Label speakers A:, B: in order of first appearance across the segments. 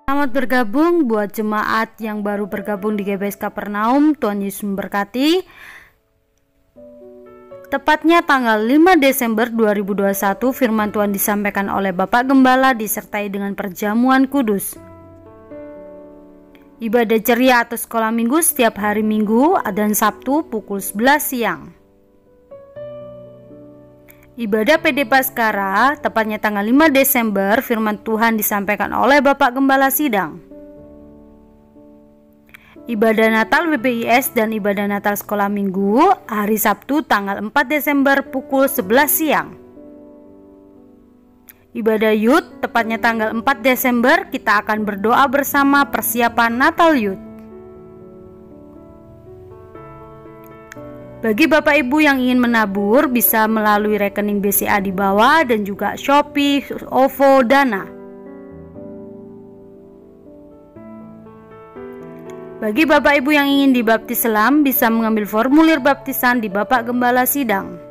A: Selamat bergabung buat jemaat yang baru bergabung di GBS Kapernaum. Tuhan Yesus memberkati. Tepatnya tanggal 5 Desember 2021, firman Tuhan disampaikan oleh Bapak Gembala disertai dengan perjamuan kudus. Ibadah ceria atau sekolah minggu setiap hari Minggu dan Sabtu pukul 11 siang. Ibadah PD Paskara tepatnya tanggal 5 Desember, firman Tuhan disampaikan oleh Bapak Gembala Sidang. Ibadah Natal WBIS dan ibadah Natal Sekolah Minggu hari Sabtu tanggal 4 Desember pukul 11 siang. Ibadah Youth tepatnya tanggal 4 Desember, kita akan berdoa bersama persiapan Natal Youth. Bagi Bapak Ibu yang ingin menabur bisa melalui rekening BCA di bawah dan juga Shopee, OVO, Dana. Bagi Bapak Ibu yang ingin dibaptis selam bisa mengambil formulir baptisan di Bapak Gembala Sidang.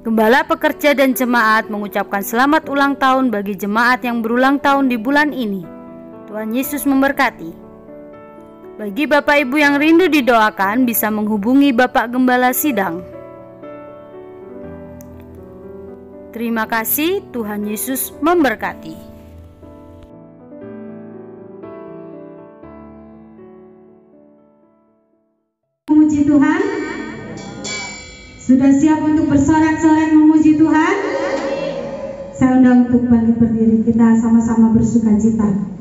A: Gembala, pekerja dan jemaat mengucapkan selamat ulang tahun bagi jemaat yang berulang tahun di bulan ini. Tuhan Yesus memberkati. Bagi Bapak Ibu yang rindu didoakan bisa menghubungi Bapak Gembala Sidang. Terima kasih, Tuhan Yesus memberkati.
B: Memuji Tuhan. Sudah siap untuk bersorak-sorai memuji Tuhan? Saya undang untuk bangkit berdiri, kita sama-sama bersuka cita.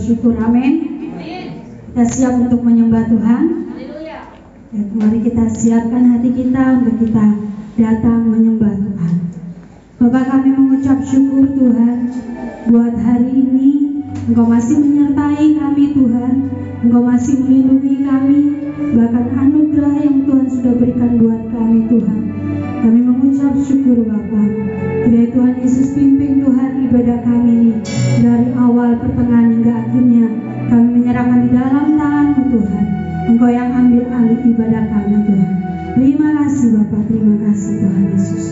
B: bersyukur. Amin. Kita siap untuk menyembah Tuhan. Ya, mari kita siapkan hati kita untuk kita datang menyembah Tuhan. Bapak, kami mengucap syukur Tuhan buat hari ini. Engkau masih menyertai kami Tuhan. Engkau masih melindungi kami. Bahkan anugerah yang Tuhan sudah berikan buat kami Tuhan. Kami mengucap syukur Bapa. Kiranya Tuhan Yesus pimpin Tuhan ibadah kami ini dari awal pertengahan hingga akhirnya. Kami menyerahkan di dalam tangan-Mu Tuhan. Engkau yang ambil alih ibadah kami Tuhan. Terima kasih Bapa, terima kasih Tuhan Yesus.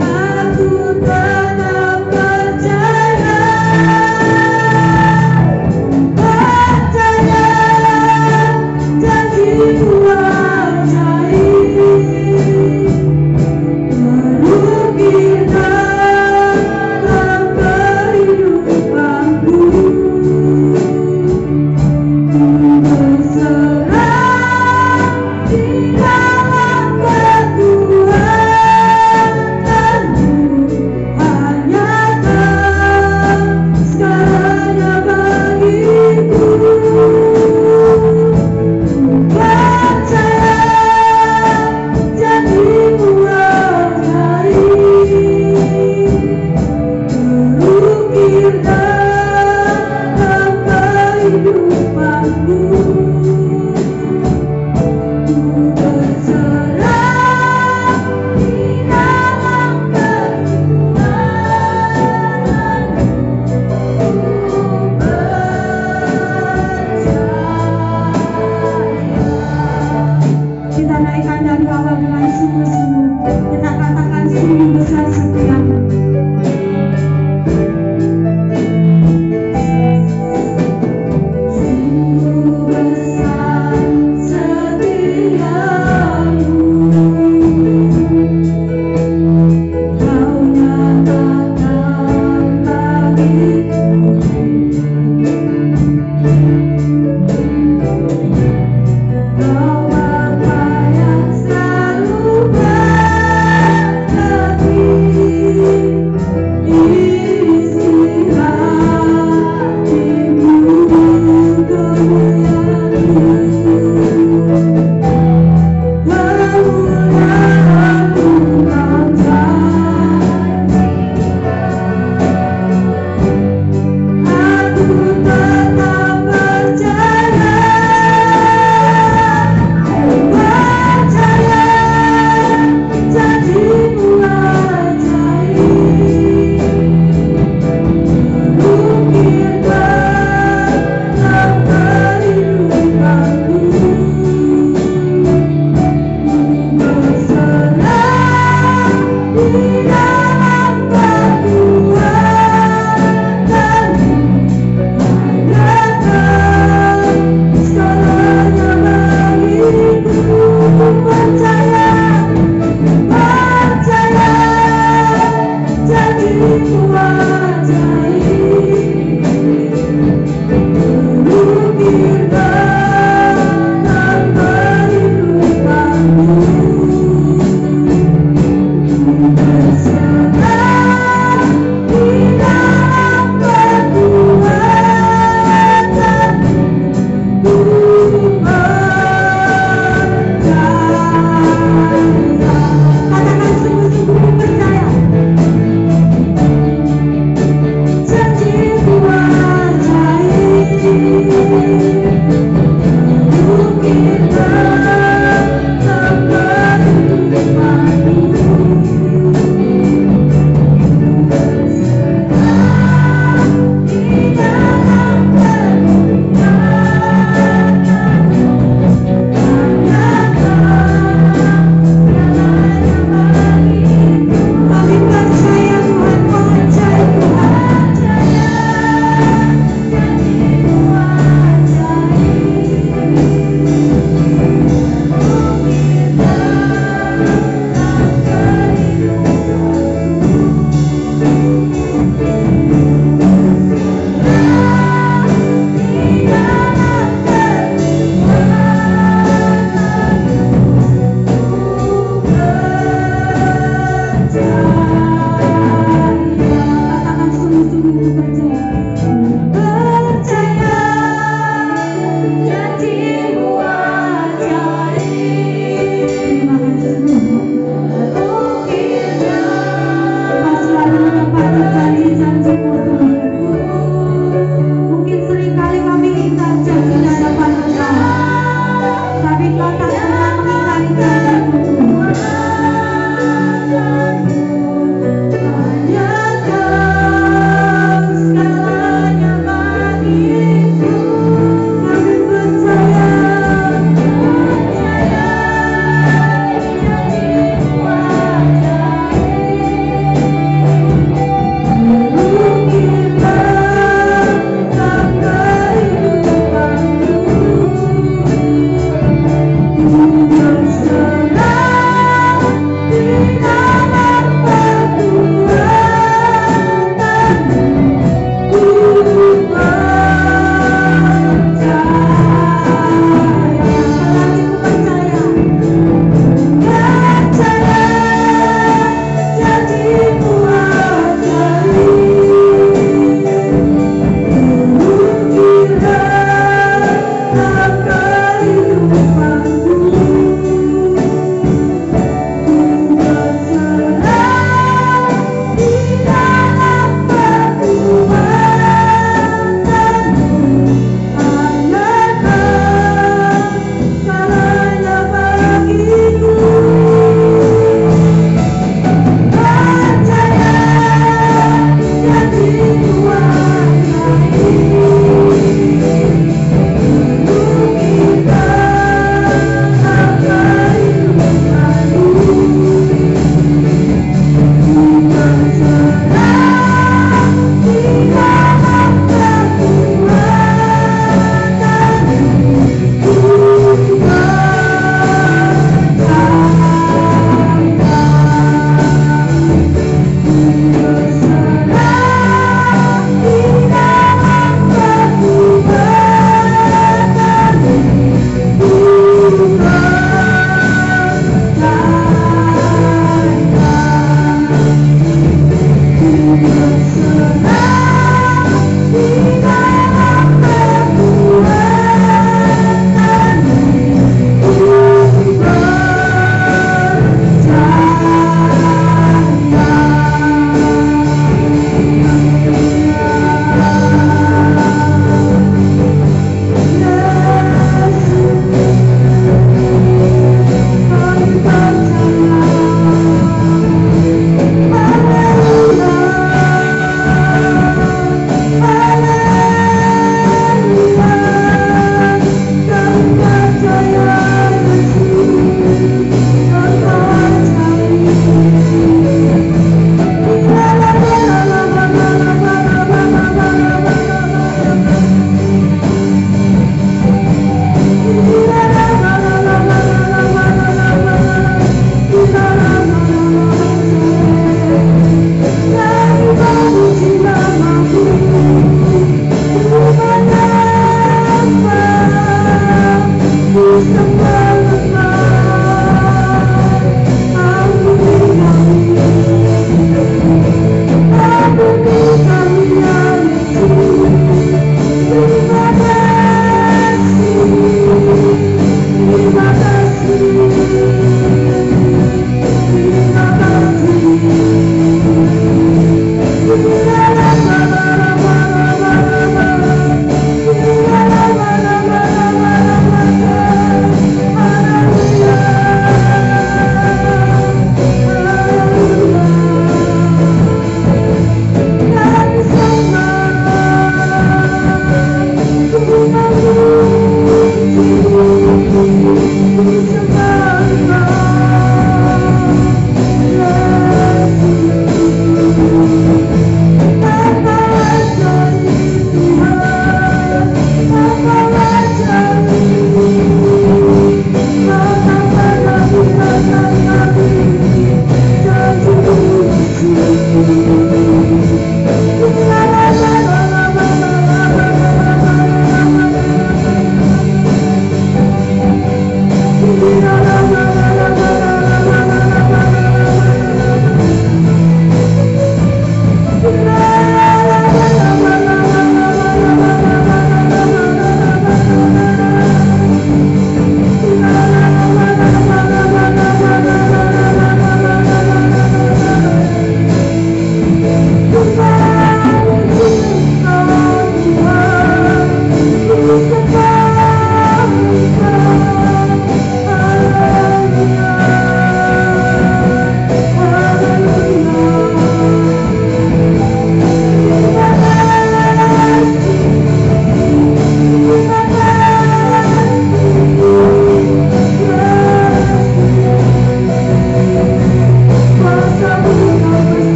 B: Aku tetap percaya.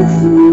C: Jangan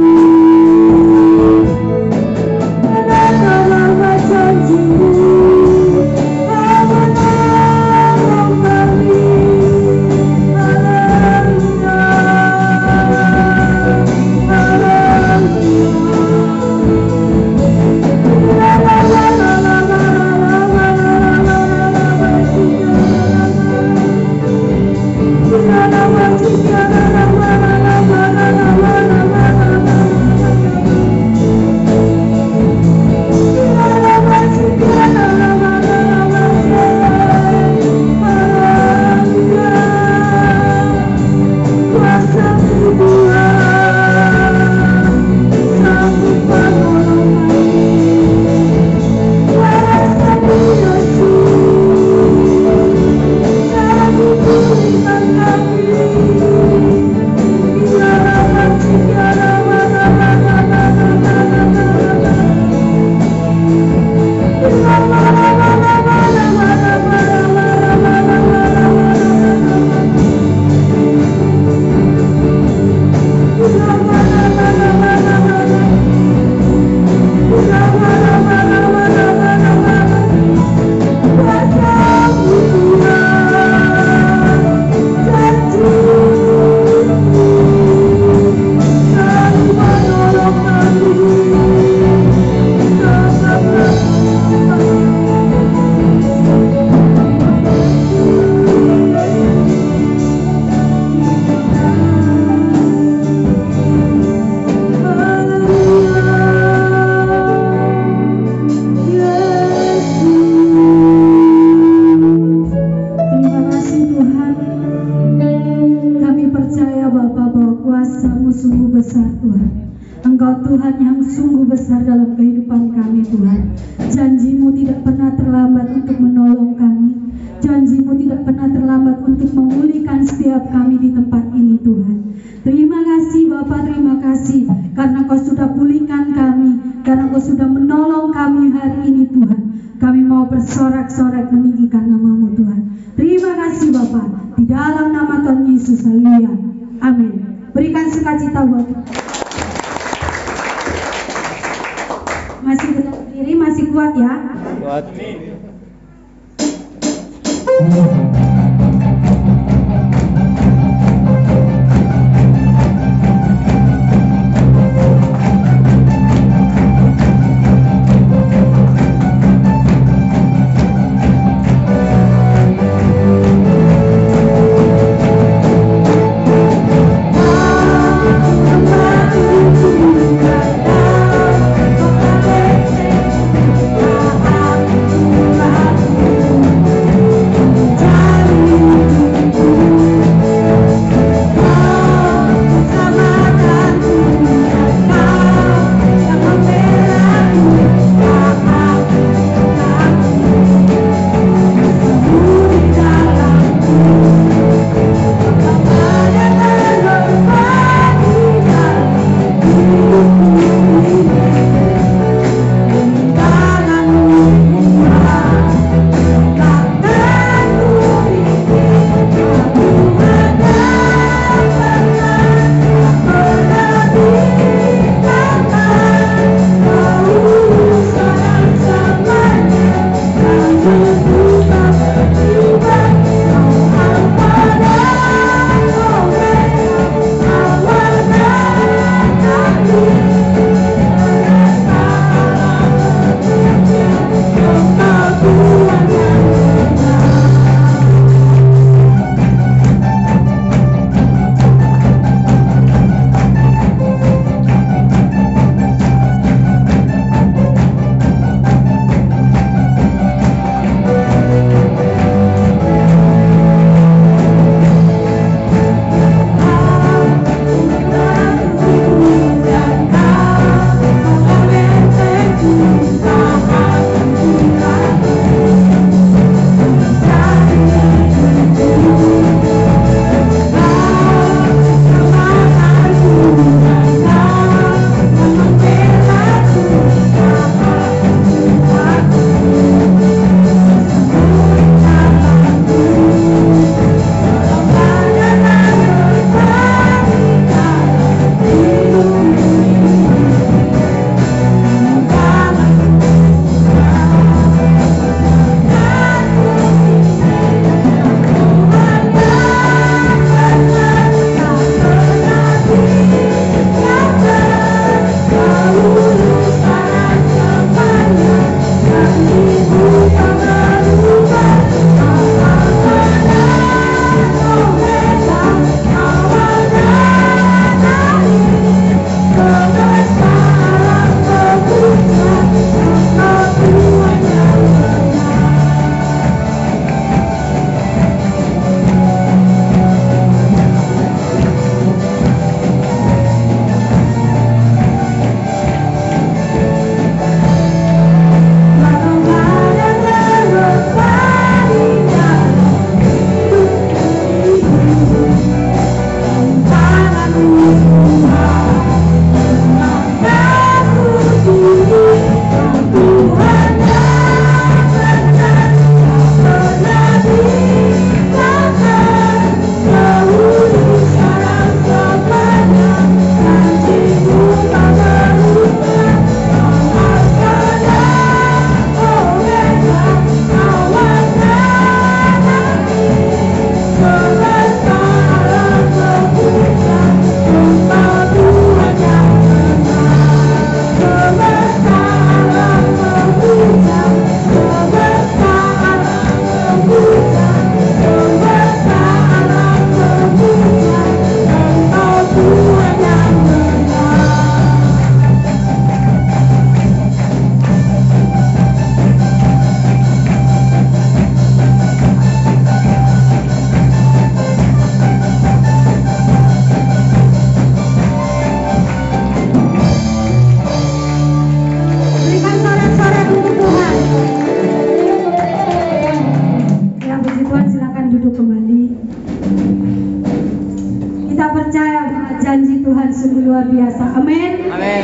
B: luar biasa. Amin.
C: Amin.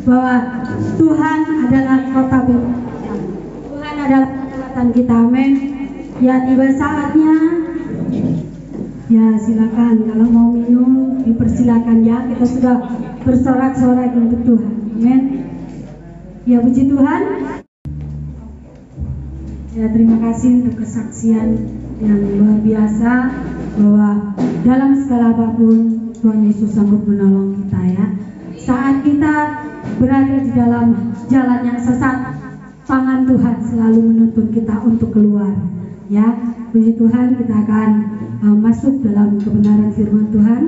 B: Bahwa Tuhan adalah kota Bethlehem. Tuhan adalah kekuatan kita. Amin. Ya, tiba saatnya. Ya, silakan kalau mau minum dipersilakan ya. Kita sudah bersorak-sorak untuk Tuhan. Amin. Ya, puji Tuhan. Ya, terima kasih untuk kesaksian yang luar biasa bahwa dalam segala apapun Tuhan Yesus sanggup menolong kita ya. Saat kita berada di dalam jalan yang sesat, tangan Tuhan selalu menuntun kita untuk keluar ya. Puji Tuhan, kita akan masuk dalam kebenaran firman Tuhan.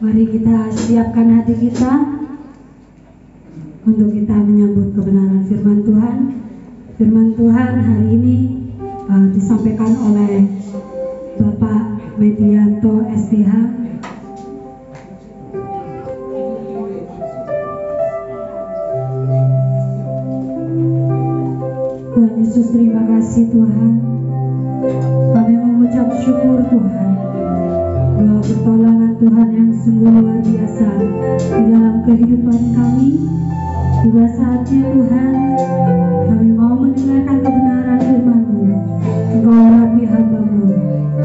B: Mari kita siapkan hati kita untuk kita menyambut kebenaran firman Tuhan. Firman Tuhan hari ini disampaikan oleh Bapak Medianto SPH. Tuhan Yesus, terima kasih Tuhan. Kami mengucap syukur Tuhan bahwa pertolongan Tuhan yang sungguh luar biasa di dalam kehidupan kami. Tiba saatnya Tuhan, kami mau mendengarkan kebenaran firman-Mu. Engkau rapi hamba-Mu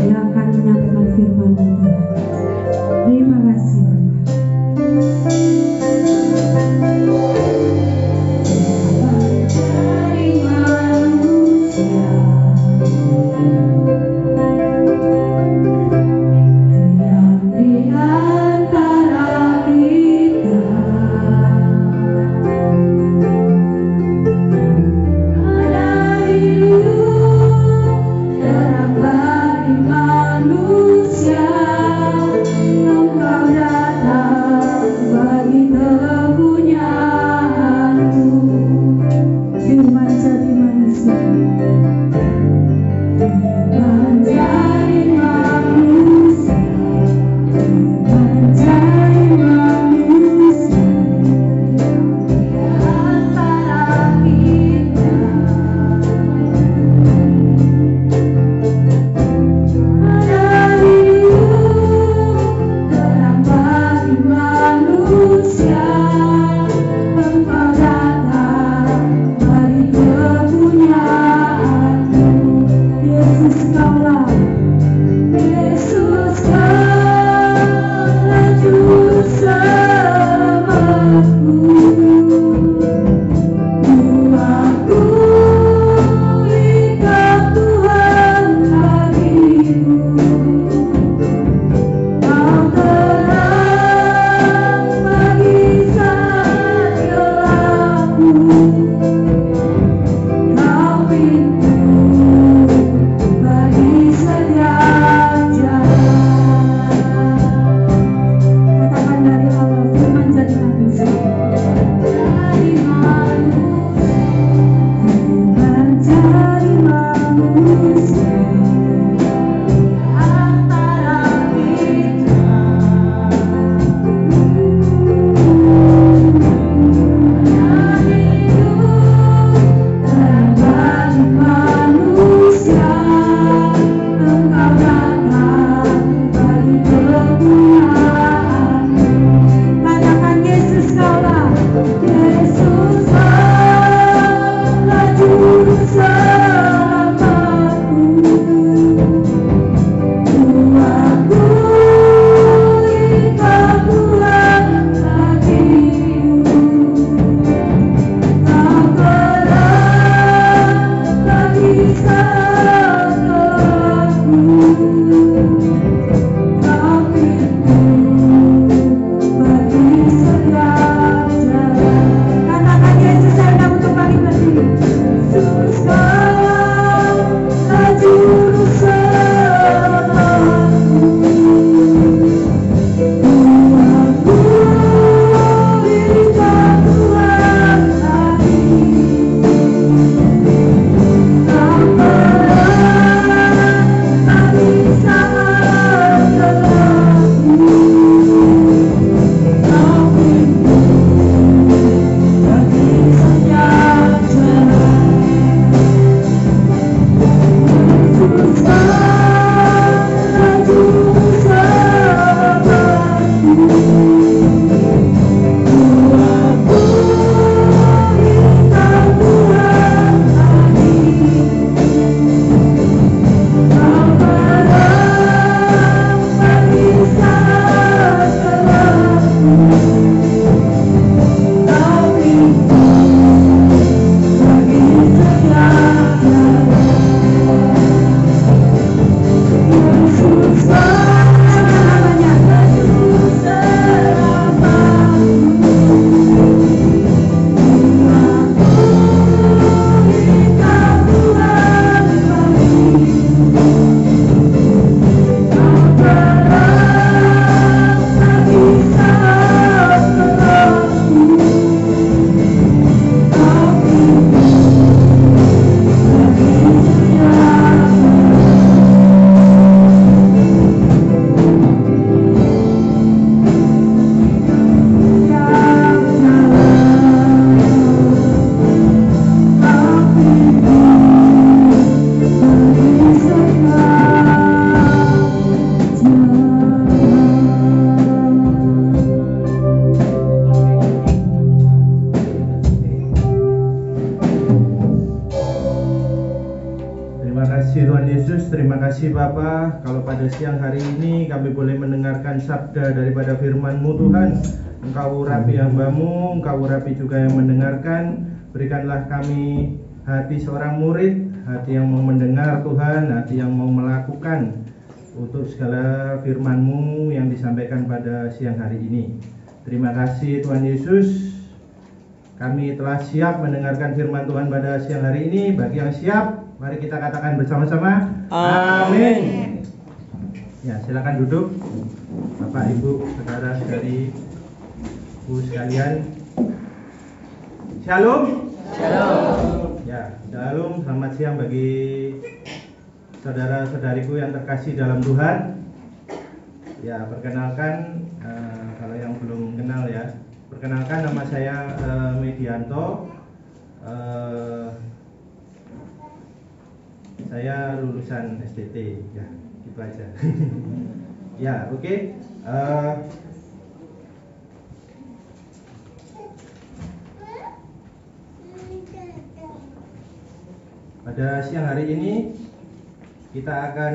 B: yang akan menyampaikan firman-Mu Tuhan. Terima kasih Bapak.
D: Terang bagi
C: terima kasih Bapa, kalau pada siang hari ini kami boleh mendengarkan sabda daripada firman-Mu Tuhan. Engkau urapi hamba-Mu, Engkau urapi juga yang mendengarkan. Berikanlah kami hati seorang murid, hati yang mau mendengar Tuhan, hati yang mau melakukan untuk segala firman-Mu yang disampaikan pada siang hari ini. Terima kasih Tuhan Yesus, kami telah siap mendengarkan firman Tuhan pada siang hari ini. Bagi yang siap, mari kita katakan bersama-sama, amin. Ya, silakan duduk Bapak, Ibu, saudara-saudari sekalian. Shalom. Shalom. Ya, shalom. Selamat siang bagi saudara-saudariku yang terkasih dalam Tuhan. Ya, perkenalkan kalau yang belum kenal ya, perkenalkan nama saya Medianto. Saya lulusan STT, ya, gitu aja. Ya, oke. Pada siang hari ini kita akan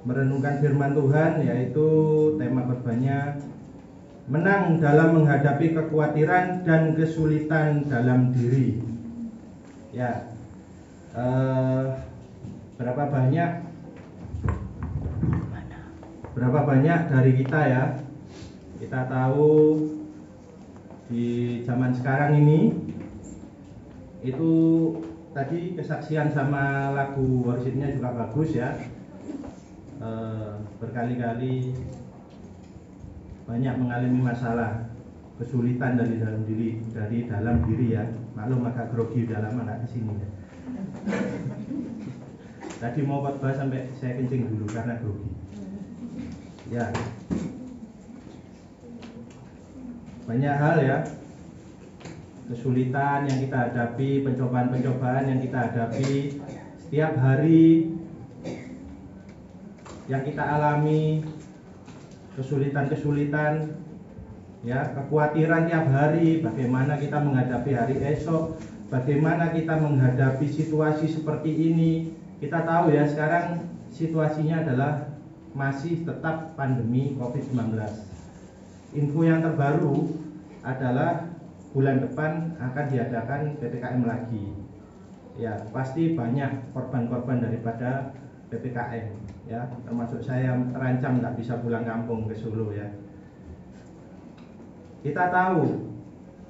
C: merenungkan firman Tuhan, yaitu tema khotbahnya menang dalam menghadapi kekhawatiran dan kesulitan dalam diri. Ya, berapa banyak dari kita ya, kita tahu di zaman sekarang ini itu tadi kesaksian sama lagu worshipnya juga bagus ya. Berkali-kali banyak mengalami masalah, kesulitan dari dalam diri ya. Maklum agak grogi, udah lama nggak kesini ya. Tadi mau khotbah sampai saya kencing dulu karena grogi. Ya, banyak hal ya, kesulitan yang kita hadapi, pencobaan-pencobaan yang kita hadapi setiap hari, yang kita alami, kesulitan-kesulitan, ya, kekhawatiran tiap hari, bagaimana kita menghadapi hari esok, bagaimana kita menghadapi situasi seperti ini. Kita tahu ya, sekarang situasinya adalah masih tetap pandemi COVID-19. Info yang terbaru adalah bulan depan akan diadakan PPKM lagi. Ya, pasti banyak korban-korban daripada PPKM ya, termasuk saya yang terancam nggak bisa pulang kampung ke Solo ya. Kita tahu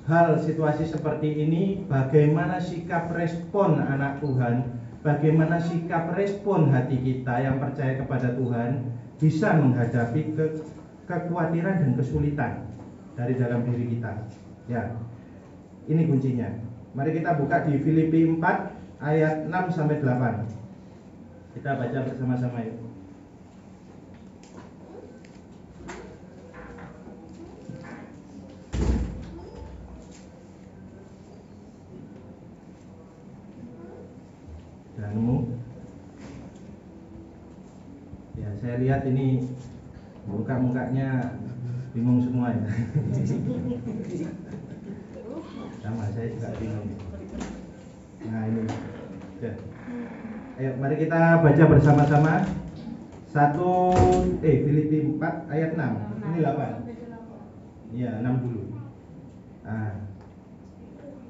C: hal situasi seperti ini, bagaimana sikap respon anak Tuhan, bagaimana sikap respon hati kita yang percaya kepada Tuhan bisa menghadapi kekhawatiran dan kesulitan dari dalam diri kita. Ya, ini kuncinya. Mari kita buka di Filipi 4 ayat 6 sampai 8. Kita baca bersama-sama yuk. Sudah nemu? Ya, saya lihat ini muka-mukanya bingung semua ya. Sama, saya juga bingung. Nah ini ya. Ayo mari kita baca bersama-sama. Filipi 4 ayat 6. Ini 8. Iya, 6 dulu. Nah,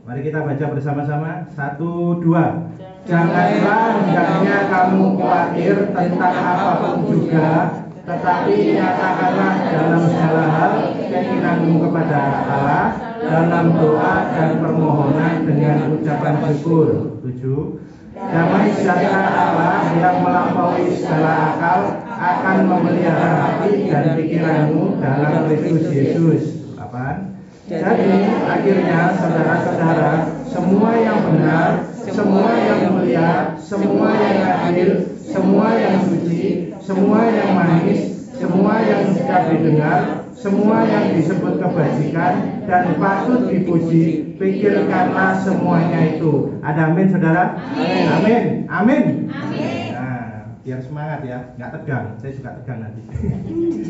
C: mari kita baca bersama-sama. 1, 2. Janganlah hendaknya kamu khawatir tentang apapun juga, tetapi nyatakanlah dalam segala hal keinginanmu kepada Allah dalam doa dan permohonan dengan ucapan syukur. 7. Damai sejahtera Allah yang melampaui segala akal akan memelihara hati dan pikiranmu dalam Kristus Yesus. 8. Jadi akhirnya saudara-saudara, semua yang benar, semua yang mulia, semua yang adil, semua yang suci, semua yang manis, semua yang sedap didengar, semua yang disebut kebajikan dan patut dipuji, pikirkanlah semuanya itu. Ada amin saudara? Amin. Amin. Amin. Amin. Nah, biar semangat ya, nggak tegang. Saya juga tegang nanti.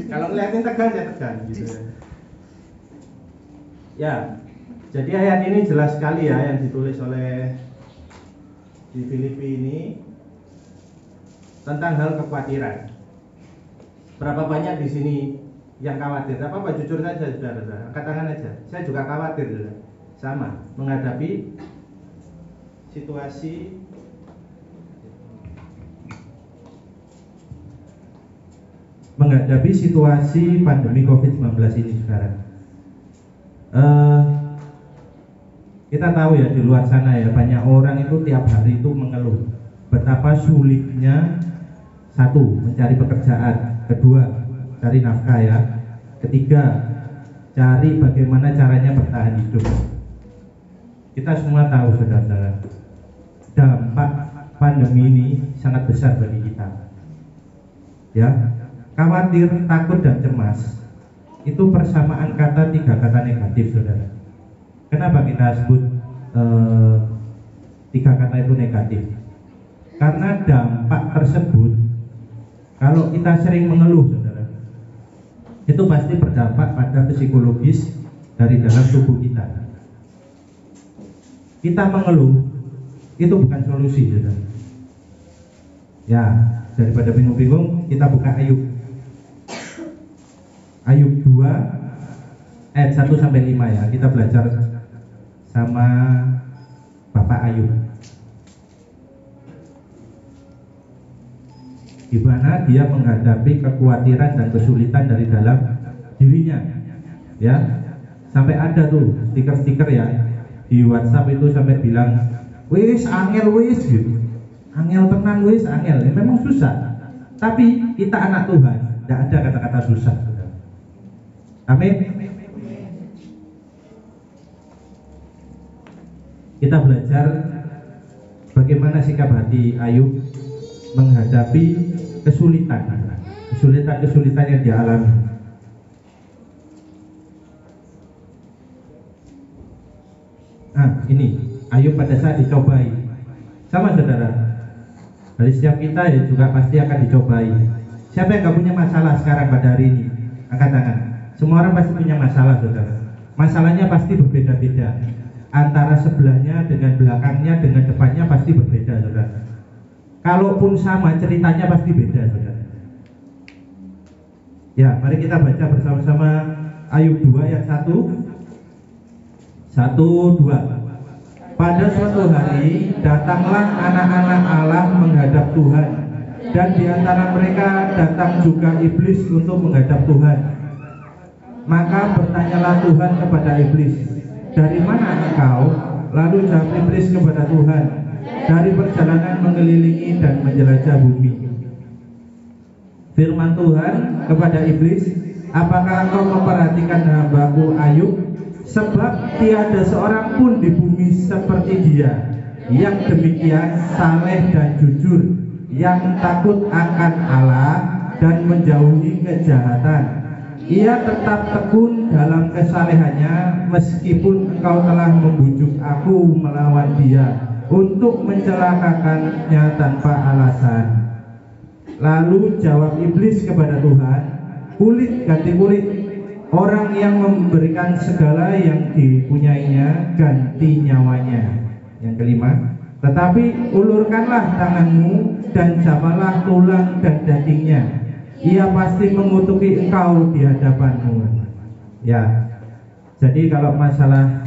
C: Kalau ngeliatin tegang, saya tegang gitu ya. Ya, jadi ayat ini jelas sekali ya yang ditulis oleh di Filipi ini. tentang hal kekhawatiran. Berapa banyak di sini yang khawatir? Apa jujur saja, saudara-saudara. Angkat tangan aja. Saya juga khawatir, saudara. Sama, menghadapi situasi pandemi COVID-19 ini, saudara. Kita tahu ya, di luar sana ya, banyak orang itu tiap hari itu mengeluh betapa sulitnya, satu, mencari pekerjaan, kedua, cari nafkah ya, ketiga, cari bagaimana caranya bertahan hidup. Kita semua tahu, saudara-saudara, dampak pandemi ini sangat besar bagi kita. Ya, khawatir, takut, dan cemas itu persamaan kata, 3 kata negatif, saudara. Kenapa kita sebut 3 kata itu negatif? Karena dampak tersebut, kalau kita sering mengeluh, saudara, itu pasti berdampak pada psikologis dari dalam tubuh kita. Kita mengeluh itu bukan solusi, saudara. Ya, daripada bingung-bingung, kita buka Ayub 2 ayat 1-5 ya. Kita belajar sama Bapak Ayub, di mana dia menghadapi kekhawatiran dan kesulitan dari dalam dirinya. Ya, sampai ada tuh stiker-stiker ya di WhatsApp itu sampai bilang, wis angel wis gitu. Angel tenan wis angel. Ya, memang susah. Tapi kita anak Tuhan, tidak ada kata-kata susah. Amin. Kita belajar bagaimana sikap hati Ayub menghadapi kesulitan yang dia alami. Nah, ini Ayub pada saat dicobai. Sama, saudara. Dari setiap kita ya juga pasti akan dicobai. Siapa yang gak punya masalah sekarang pada hari ini? Angkat tangan. Semua orang pasti punya masalah, saudara. Masalahnya pasti berbeda-beda. Antara sebelahnya dengan belakangnya dengan depannya pasti berbeda, saudara. Kalaupun sama, ceritanya pasti beda, saudara. Ya, mari kita baca bersama-sama Ayub 2 ayat 1-2. Pada suatu hari datanglah anak-anak Allah menghadap Tuhan, dan di antara mereka datang juga iblis untuk menghadap Tuhan. Maka bertanyalah Tuhan kepada iblis, dari mana engkau? Lalu jawab iblis kepada Tuhan, dari perjalanan mengelilingi dan menjelajah bumi. Firman Tuhan kepada iblis, apakah engkau memperhatikan hambaku Ayub? Sebab tiada seorang pun di bumi seperti dia, yang demikian saleh dan jujur, yang takut akan Allah dan menjauhi kejahatan. Ia tetap tekun dalam kesalehannya, meskipun engkau telah membujuk aku melawan dia untuk mencelakakannya tanpa alasan. Lalu jawab iblis kepada Tuhan, kulit ganti kulit. Orang yang memberikan segala yang dipunyainya ganti nyawanya. Yang kelima, tetapi ulurkanlah tanganmu dan jamalah tulang dan dagingnya. Ia pasti mengutuki engkau di hadapanmu. Ya, jadi kalau masalah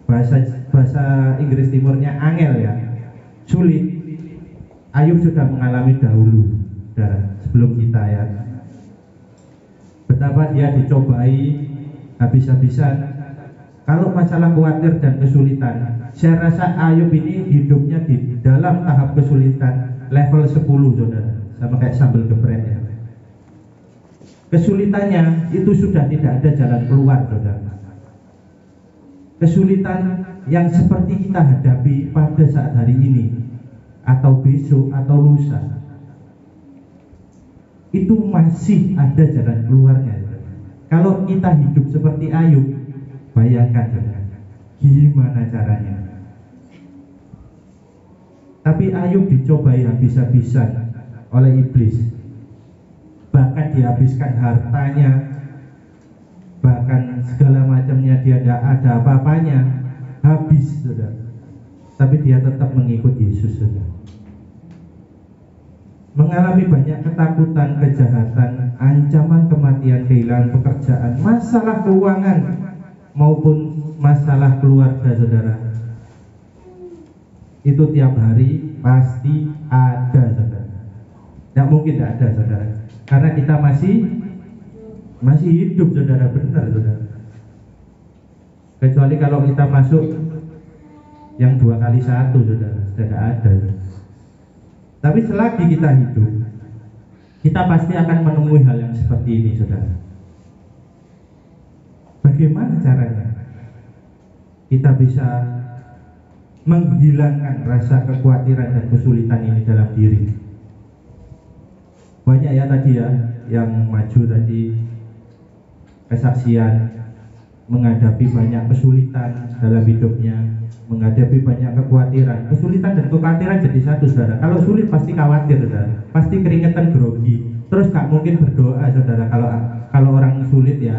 C: bahasa Inggris Timurnya angel ya, sulit, Ayub sudah mengalami dahulu, sebelum kita ya. Betapa dia dicobai habis-habisan. Kalau masalah khawatir dan kesulitan, saya rasa Ayub ini hidupnya di dalam tahap kesulitan level 10, saudara, sama kayak sambal geprek ya. Kesulitannya itu sudah tidak ada jalan keluar, saudara. Kesulitan yang seperti kita hadapi pada saat hari ini atau besok atau lusa, itu masih ada jalan keluarnya. Kalau kita hidup seperti Ayub, bayangkan gimana caranya. Tapi Ayub dicobai habis-habisan oleh iblis. Bahkan dihabiskan hartanya, bahkan segala macamnya, dia tidak ada apa-apanya, habis, saudara. Tapi dia tetap mengikut Yesus, saudara. mengalami banyak ketakutan, kejahatan, ancaman kematian, kehilangan pekerjaan, masalah keuangan maupun masalah keluarga, saudara. Itu tiap hari pasti ada, saudara. Tidak mungkin tidak ada, saudara. Karena kita masih hidup, saudara, benar, saudara. Kecuali kalau kita masuk yang 2x1, saudara, tidak ada. Tapi selagi kita hidup, kita pasti akan menemui hal yang seperti ini, saudara. Bagaimana caranya kita bisa menghilangkan rasa kekhawatiran dan kesulitan ini dalam diri? Banyak ya tadi ya yang maju tadi, kesaksian menghadapi banyak kesulitan dalam hidupnya, menghadapi banyak kekhawatiran. Kesulitan dan kekhawatiran jadi satu, saudara. Kalau sulit pasti khawatir, saudara. Pasti keringetan, grogi. Terus gak mungkin berdoa, saudara. Kalau orang sulit ya,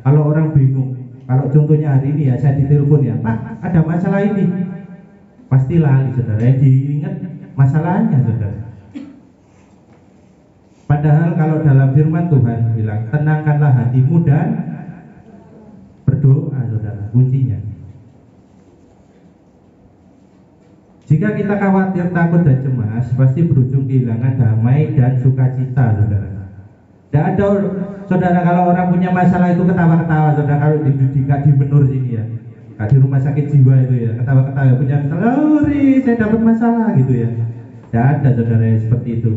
C: kalau orang bingung. Kalau contohnya hari ini ya, saya ditelepon ya, Pak, ada masalah ini. Pasti lali, saudara. Yang diingat masalahnya, saudara. Padahal kalau dalam firman Tuhan bilang, tenangkanlah hatimu dan berdoa, saudara, kuncinya. Jika kita khawatir, takut, dan cemas, pasti berujung kehilangan damai dan sukacita, saudara. Tidak ada, saudara, kalau orang punya masalah itu ketawa-ketawa, saudara. Kalau di Benur sini ya, di rumah sakit jiwa itu ya, ketawa-ketawa, punya masalah, saya dapat masalah gitu ya. Tidak ada, saudara, yang seperti itu.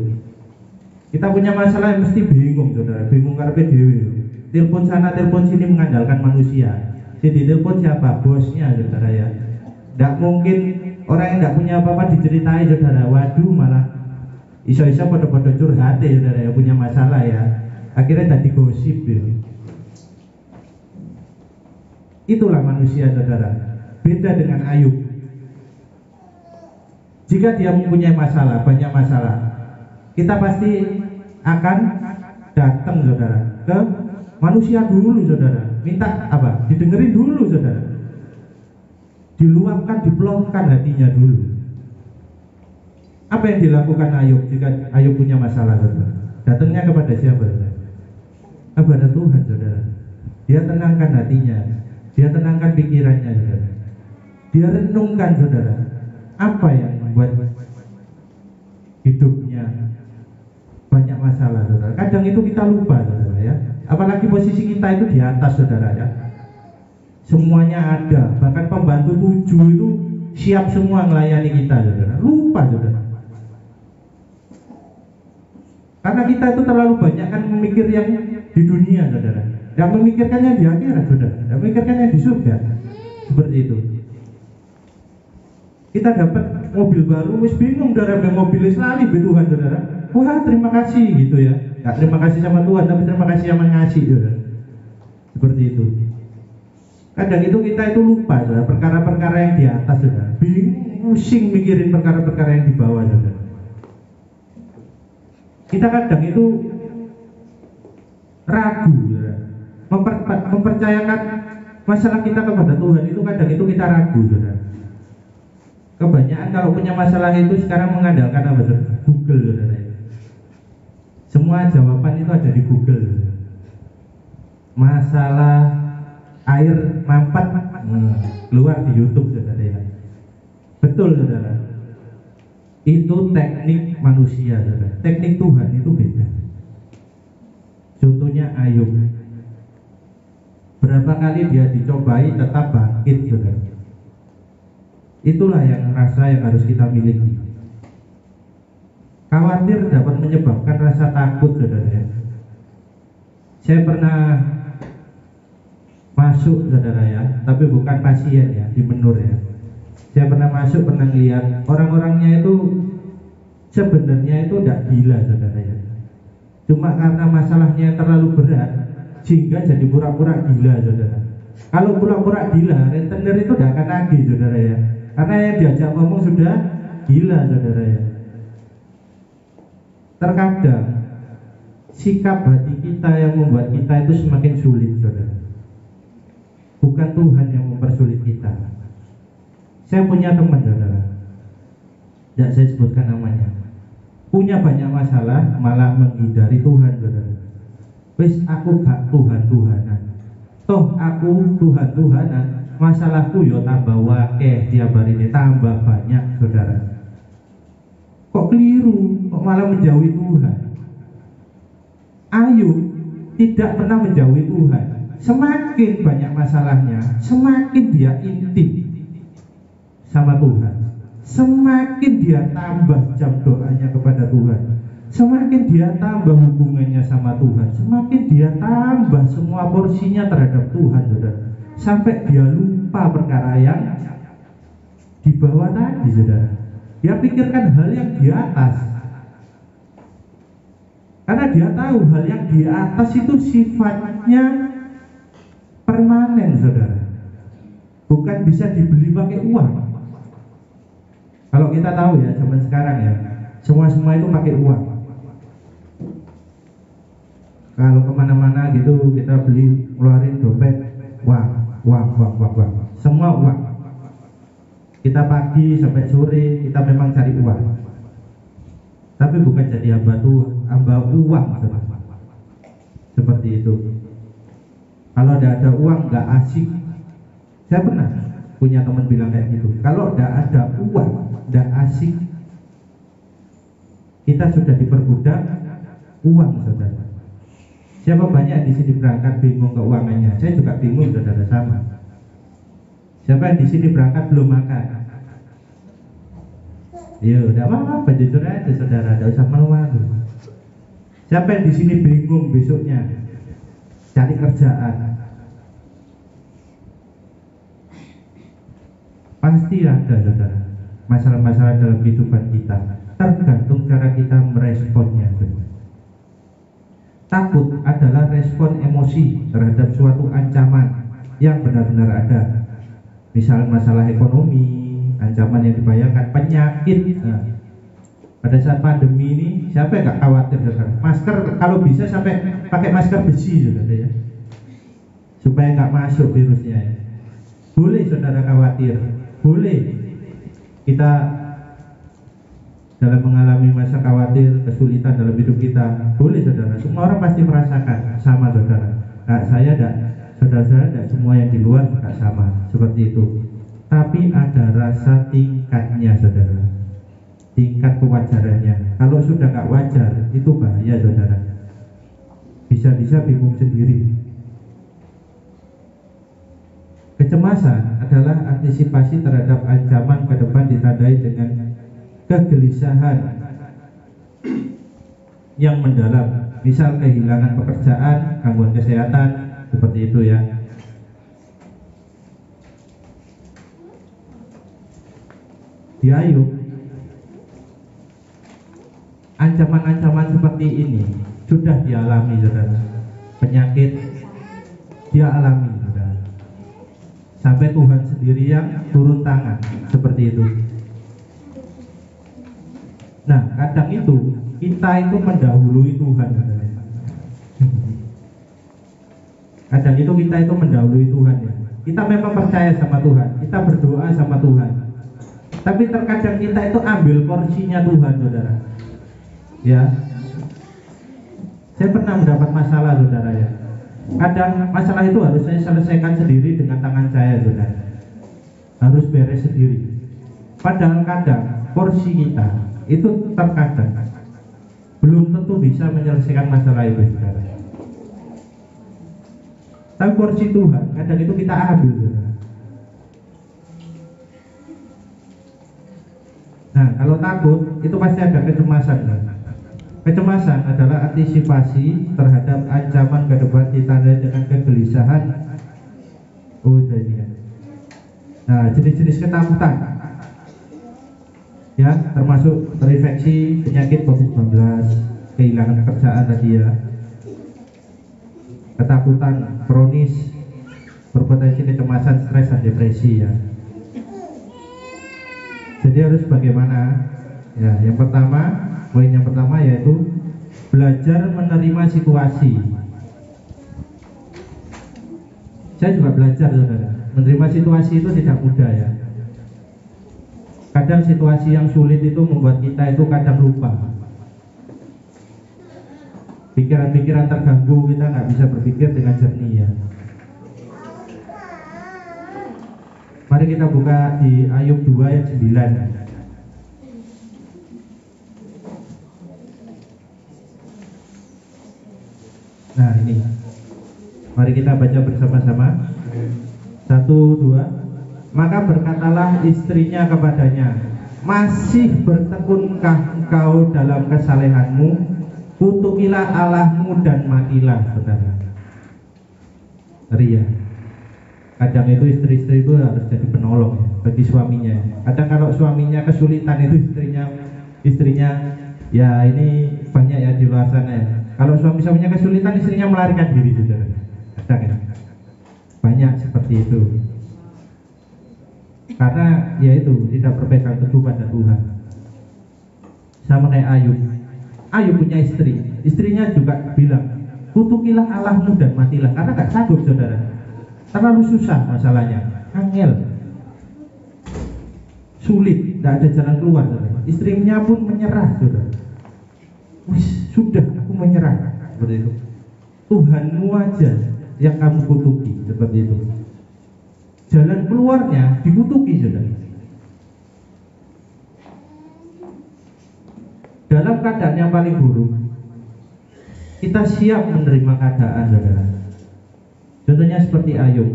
C: Kita punya masalah yang mesti bingung, saudara, bingung karpe dewe. Telepon sana, telepon sini mengandalkan manusia. Jadi telepon siapa? Bosnya, saudara ya. Tidak mungkin orang yang tidak punya apa-apa diceritai, saudara. Waduh, malah iso-iso pada curhat ya, saudara ya, punya masalah ya. Akhirnya tadi gosip ya. Itulah manusia, saudara. Beda dengan Ayub. Jika dia mempunyai masalah, banyak masalah, kita pasti akan datang, saudara, ke manusia dulu, saudara. Minta apa? Didengerin dulu, saudara. Diluapkan, dipelongkan hatinya dulu. Apa yang dilakukan Ayub jika Ayub punya masalah, saudara? Datangnya kepada siapa, saudara? Kepada Tuhan, saudara. Dia tenangkan hatinya, dia tenangkan pikirannya, saudara. Dia renungkan, saudara, apa yang membuat hidupnya banyak masalah, saudara. Kadang itu kita lupa, saudara ya. Apalagi posisi kita itu di atas, saudara ya. Semuanya ada, bahkan pembantu 7 itu siap semua melayani kita, saudara. Lupa, saudara. Karena kita itu terlalu banyak kan memikir yang di dunia, saudara. Dan memikirkannya di akhirat, saudara. Dan memikirkannya di surga. Seperti itu. Kita dapat mobil baru, wis bingung, saudara, mobil selalu Tuhan, saudara. Wah, terima kasih gitu ya. Nggak terima kasih sama Tuhan, tapi terima kasih sama ngasih, saudara. Seperti itu. Kadang itu kita itu lupa, saudara, perkara-perkara yang di atas, saudara. Bingung, pusing mikirin perkara-perkara yang di bawah, saudara. Kita kadang itu ragu, saudara. Mempercayakan masalah kita kepada Tuhan itu kadang itu kita ragu, saudara. Kebanyakan kalau punya masalah itu sekarang mengandalkan apa, saudara? Google, saudara. Semua jawaban itu ada di Google. Masalah air mampet keluar di YouTube, saudara ya. Betul, saudara. Itu teknik manusia, saudara. Teknik Tuhan itu beda. Contohnya Ayub. Berapa kali dia dicobai tetap bangkit, saudara. Itulah yang rasa yang harus kita miliki. Khawatir dapat menyebabkan rasa takut, saudara. Saya pernah masuk, saudara ya, tapi bukan pasien ya, di Benur ya. Saya pernah masuk, pernah lihat orang-orangnya itu sebenarnya itu tidak gila, saudara ya. Cuma karena masalahnya terlalu berat sehingga jadi pura-pura gila, saudara. Kalau pura-pura gila, rentenir itu tidak akan nagih, saudara ya. Karena yang diajak ngomong sudah gila, saudara ya. Terkadang sikap hati kita yang membuat kita itu semakin sulit, saudara. Bukan Tuhan yang mempersulit kita. Saya punya teman, saudara. Tidak saya sebutkan namanya. punya banyak masalah malah menghindari Tuhan, saudara. Wis aku gak Tuhan-Tuhanan, toh aku Tuhan-Tuhanan, masalahku yo tambah wakeh, tiap hari ini tambah banyak, saudara. Kok keliru, kok malah menjauhi Tuhan? Ayub tidak pernah menjauhi Tuhan. Semakin banyak masalahnya, semakin dia intim sama Tuhan, semakin dia tambah jam doanya kepada Tuhan, semakin dia tambah hubungannya sama Tuhan, semakin dia tambah semua porsinya terhadap Tuhan, saudara. Sampai dia lupa perkara yang di bawah tadi, saudara. Dia pikirkan hal yang di atas, karena dia tahu hal yang di atas itu sifatnya permanen, saudara, bukan bisa dibeli pakai uang. Kalau kita tahu ya, zaman sekarang ya, semua itu pakai uang. Kalau kemana-mana gitu kita beli, keluarin dompet, uang, semua uang. Kita pagi sampai sore kita memang cari uang, tapi bukan jadi hamba Tuhan, hamba uang, saudara. Seperti itu. Kalau tidak ada uang nggak asik. Saya pernah punya teman bilang kayak gitu. Kalau tidak ada uang nggak asik. Kita sudah diperbudak uang, saudara. Siapa banyak di sini berangkat bingung keuangannya? Saya juga bingung, saudara, sama. Siapa yang di sini berangkat belum makan? Yo, tidak apa-apa, jujur aja, saudara, tidak usah malu-malu. Siapa yang di sini bingung besoknya cari kerjaan? Pasti ada, saudara, masalah-masalah dalam kehidupan kita. Tergantung cara kita meresponnya, saudara. Takut adalah respon emosi terhadap suatu ancaman yang benar-benar ada. Misal masalah ekonomi, ancaman yang dibayangkan, penyakit. Nah, pada saat pandemi ini, siapa yang gak khawatir, saudara? Masker, kalau bisa sampai pakai masker besi, saudara, ya, supaya gak masuk virusnya, ya. Boleh saudara khawatir, boleh kita dalam mengalami masa khawatir, kesulitan dalam hidup kita, boleh, saudara. Semua orang pasti merasakan sama, saudara. Nah, saya tidak, saudara-saudara tidak semua yang di luar juga sama seperti itu. Tapi ada rasa tingkatnya, saudara, tingkat kewajarannya. Kalau sudah gak wajar, itu bahaya, saudara. Bisa-bisa bingung sendiri. Kecemasan adalah antisipasi terhadap ancaman ke depan ditandai dengan kegelisahan yang mendalam, misal kehilangan pekerjaan, gangguan kesehatan, seperti itu, ya. Di Ayub, ancaman-ancaman seperti ini sudah dialami, saudara. Penyakit dia alami, saudara. Sampai Tuhan sendiri yang turun tangan, seperti itu. Nah, kadang itu kita itu mendahului Tuhan, saudara. Kadang itu kita itu mendahului Tuhan, ya. Kita memang percaya sama Tuhan, kita berdoa sama Tuhan, tapi terkadang kita itu ambil porsinya Tuhan, saudara. Ya, saya pernah mendapat masalah, saudara, ya. Kadang masalah itu harus saya selesaikan sendiri dengan tangan saya, saudara. Harus beres sendiri. Padahal kadang porsi kita itu terkadang belum tentu bisa menyelesaikan masalah itu, saudara. Tapi porsi Tuhan kadang itu kita ambil, saudara. Nah, kalau takut itu pasti ada kecemasan, saudara. Kecemasan adalah antisipasi terhadap ancaman ke depan ditandai dengan kegelisahan. Nah, jenis-jenis ketakutan, ya, termasuk terinfeksi penyakit COVID-19, kehilangan pekerjaan tadi, ya, ketakutan kronis, berpotensi kecemasan, stres, dan depresi, ya. Jadi harus bagaimana? Ya, yang pertama, poin yang pertama yaitu belajar menerima situasi. Saya juga belajar, saudara. Menerima situasi itu tidak mudah, ya. Kadang situasi yang sulit itu membuat kita itu kadang lupa pikiran-pikiran terganggu, kita nggak bisa berpikir dengan jernih ya. Mari kita buka di Ayub 2 ayat 9. Nah ini, mari kita baca bersama-sama. 1, 2. Maka berkatalah istrinya kepadanya, masih bertekunkah engkau dalam kesalehanmu? Kutukilah Allahmu dan matilah, saudara. Ngeri ya. Kadang itu istri-istri itu harus jadi penolong ya, bagi suaminya. Kadang kalau suaminya kesulitan itu istrinya ya ini banyak ya di luar sana ya. Kalau suaminya kesulitan, istrinya melarikan diri, saudara. Kadang ya. Banyak seperti itu. Karena ya itu tidak berpegang teguh pada Tuhan. Sama kayak Ayub. Ayub punya istri, istrinya juga bilang, kutukilah Allahmu dan matilah, karena gak sanggup, saudara. Terlalu susah masalahnya, angel, sulit, tidak ada jalan keluar, saudara. Istrinya pun menyerah, saudara. Wis, sudah, aku menyerah, seperti itu. Tuhanmu aja yang kamu kutuki, seperti itu. Jalan keluarnya dikutuki, saudara. Dalam keadaan yang paling buruk, kita siap menerima keadaan, saudara. Contohnya seperti Ayub.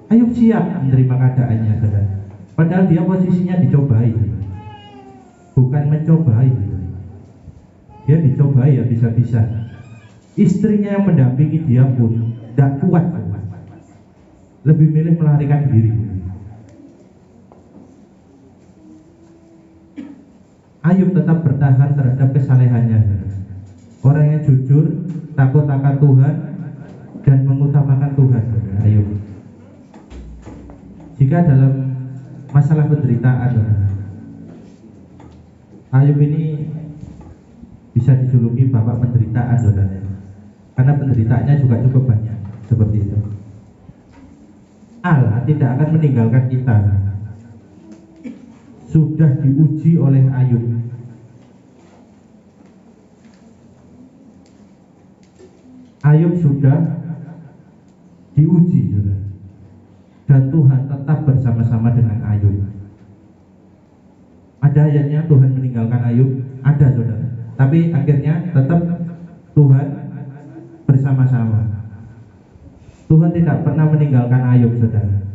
C: Ayub siap menerima keadaannya, saudara. Padahal dia posisinya dicobai, bukan mencobai. Dia dicobai ya bisa-bisa. Istrinya yang mendampingi dia pun tidak kuat, lebih milih melarikan diri. Ayub tetap bertahan terhadap kesalehannya. Orang yang jujur, takut akan Tuhan, dan mengutamakan Tuhan. Ayub. Jika dalam masalah penderitaan, Ayub ini bisa dijuluki bapak penderitaan, saudara. Karena penderitaannya juga cukup banyak, seperti itu. Allah tidak akan meninggalkan kita. Sudah diuji oleh Ayub. Ayub sudah diuji, saudara. Dan Tuhan tetap bersama-sama dengan Ayub. Ada ayatnya Tuhan meninggalkan Ayub, ada, saudara. Tapi akhirnya tetap Tuhan bersama-sama. Tuhan tidak pernah meninggalkan Ayub, saudara.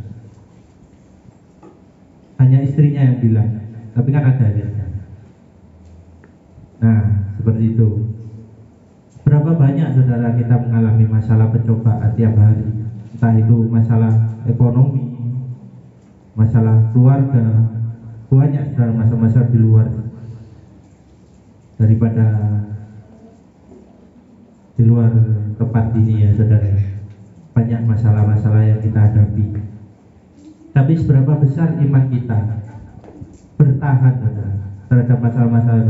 C: Hanya istrinya yang bilang, tapi kan ada ayatnya. Nah, seperti itu. Berapa banyak, saudara, kita mengalami masalah pencobaan tiap hari. Entah itu masalah ekonomi, masalah keluarga. Banyak, saudara, masalah-masalah di luar daripada di luar tempat ini ya, saudara. Banyak masalah-masalah yang kita hadapi. Tapi seberapa besar iman kita bertahan, saudara, terhadap masalah-masalah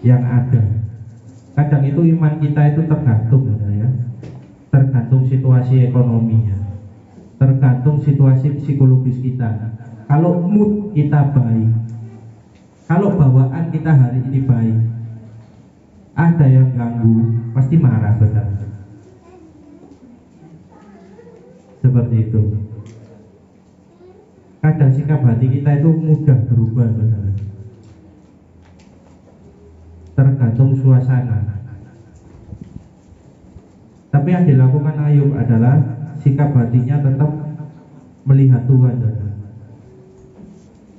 C: yang ada. Kadang itu iman kita itu tergantung, saudara, ya. Tergantung situasi ekonominya, tergantung situasi psikologis kita. Kalau mood kita baik, kalau bawaan kita hari ini baik, ada yang ganggu, pasti marah, saudara. Seperti itu. Kadang sikap hati kita itu mudah berubah, saudara. Tergantung suasana. Tapi yang dilakukan Ayub adalah sikap hatinya tetap melihat Tuhan, saudara.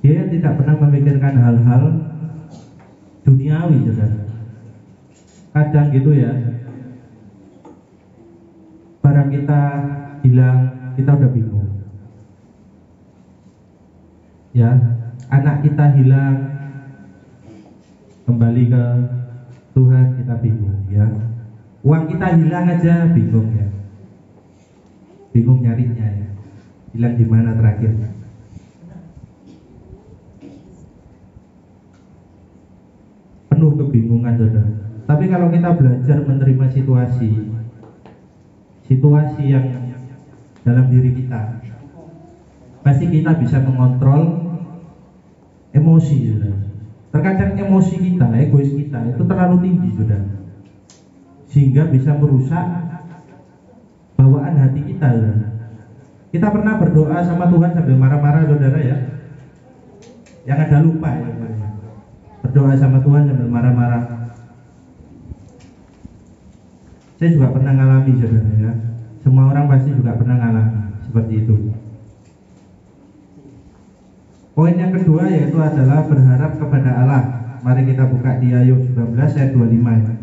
C: Dia tidak pernah memikirkan hal-hal duniawi, saudara. Kadang gitu ya, barang kita hilang, kita udah bingung. Ya, anak kita hilang, kembali ke Tuhan kita bingung, ya. Uang kita hilang aja bingung, ya. Bingung nyarinya, ya. Hilang di mana terakhir? Penuh kebingungan, saudara. Tapi kalau kita belajar menerima situasi yang dalam diri kita, pasti kita bisa mengontrol emosi, saudara. Terkadang emosi kita, egois kita itu terlalu tinggi, saudara. sehingga bisa merusak bawaan hati kita. Kita pernah berdoa sama Tuhan sambil marah-marah, saudara ya? Yang ada lupa ya, berdoa sama Tuhan sambil marah-marah. Saya juga pernah ngalami, saudara ya. Semua orang pasti juga pernah ngalami seperti itu. Poin yang kedua yaitu adalah berharap kepada Allah. Mari kita buka di Ayub 19 ayat 25 ya.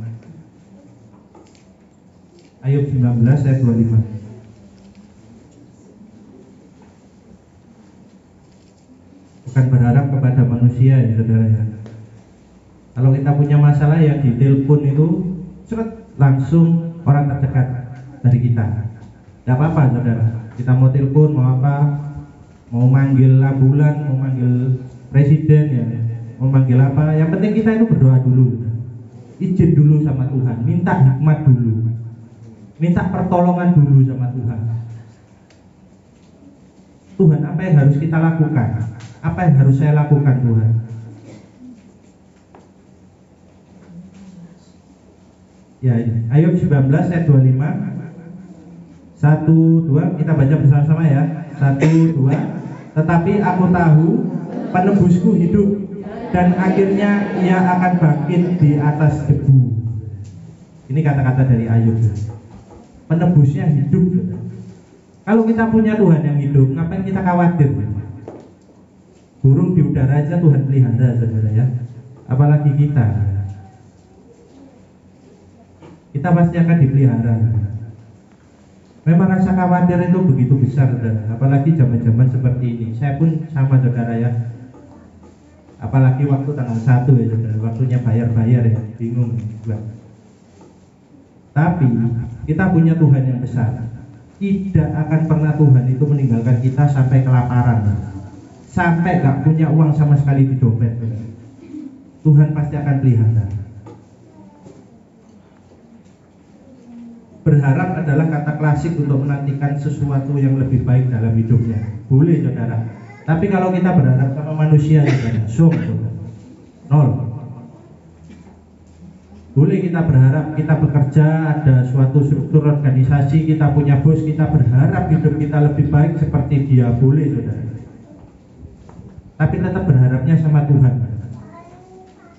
C: Ayub 19 ayat 25. Bukan berharap kepada manusia ya, saudara ya. Kalau kita punya masalah yang ditelepon itu langsung orang terdekat dari kita. Tidak apa-apa, saudara. Kita mau telepon, mau apa, mau manggil ambulan, mau manggil presiden ya, mau manggil apa, yang penting kita itu berdoa dulu, izin dulu sama Tuhan, minta hikmat dulu, minta pertolongan dulu sama Tuhan. Tuhan, apa yang harus kita lakukan? Apa yang harus saya lakukan, Tuhan? Ya, ini Ayub 19 ayat 25. 1, 2, kita baca bersama-sama ya. 1, 2. Tetapi aku tahu penebusku hidup, dan akhirnya ia akan bangkit di atas debu. Ini kata-kata dari Ayub. Penebusnya hidup. Kalau kita punya Tuhan yang hidup, ngapain kita khawatir? Burung di udara aja Tuhan pelihara, saudara ya. Apalagi kita. Kita pasti akan dipelihara. Memang rasa khawatir itu begitu besar, saudara. Apalagi zaman-zaman seperti ini. Saya pun sama, saudara ya. Apalagi waktu tanggal 1 ya, saudara. Waktunya bayar-bayar ya, bingung juga. Tapi kita punya Tuhan yang besar. Tidak akan pernah Tuhan itu meninggalkan kita sampai kelaparan, sampai gak punya uang sama sekali di dompet. Tuhan pasti akan pelihara. Berharap adalah kata klasik untuk menantikan sesuatu yang lebih baik dalam hidupnya. Boleh, saudara. Tapi kalau kita berharap sama manusia, saudara, saudara, nol. Boleh kita berharap, kita bekerja, ada suatu struktur organisasi, kita punya bos, kita berharap hidup kita lebih baik seperti dia. Boleh, saudara. Tapi tetap berharapnya sama Tuhan.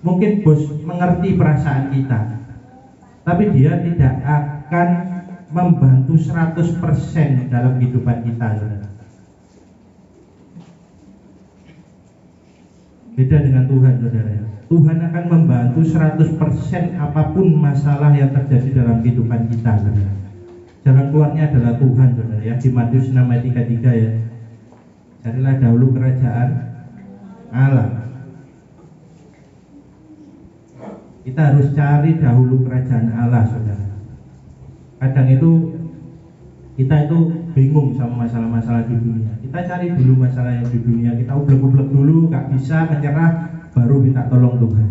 C: Mungkin bos mengerti perasaan kita, tapi dia tidak akan membantu 100% dalam kehidupan kita, saudara. Beda dengan Tuhan, saudara. Tuhan akan membantu 100% apapun masalah yang terjadi dalam kehidupan kita, saudara. Jalan keluarnya adalah Tuhan, saudara ya. Di Matius 6 ayat 33 ya. Carilah dahulu kerajaan Allah. Kita harus cari dahulu kerajaan Allah, saudara. Kadang itu kita itu bingung sama masalah-masalah di dunia. Kita cari dulu masalah yang di dunia, kita ublek-ublek dulu, gak bisa, menyerah, baru minta tolong Tuhan.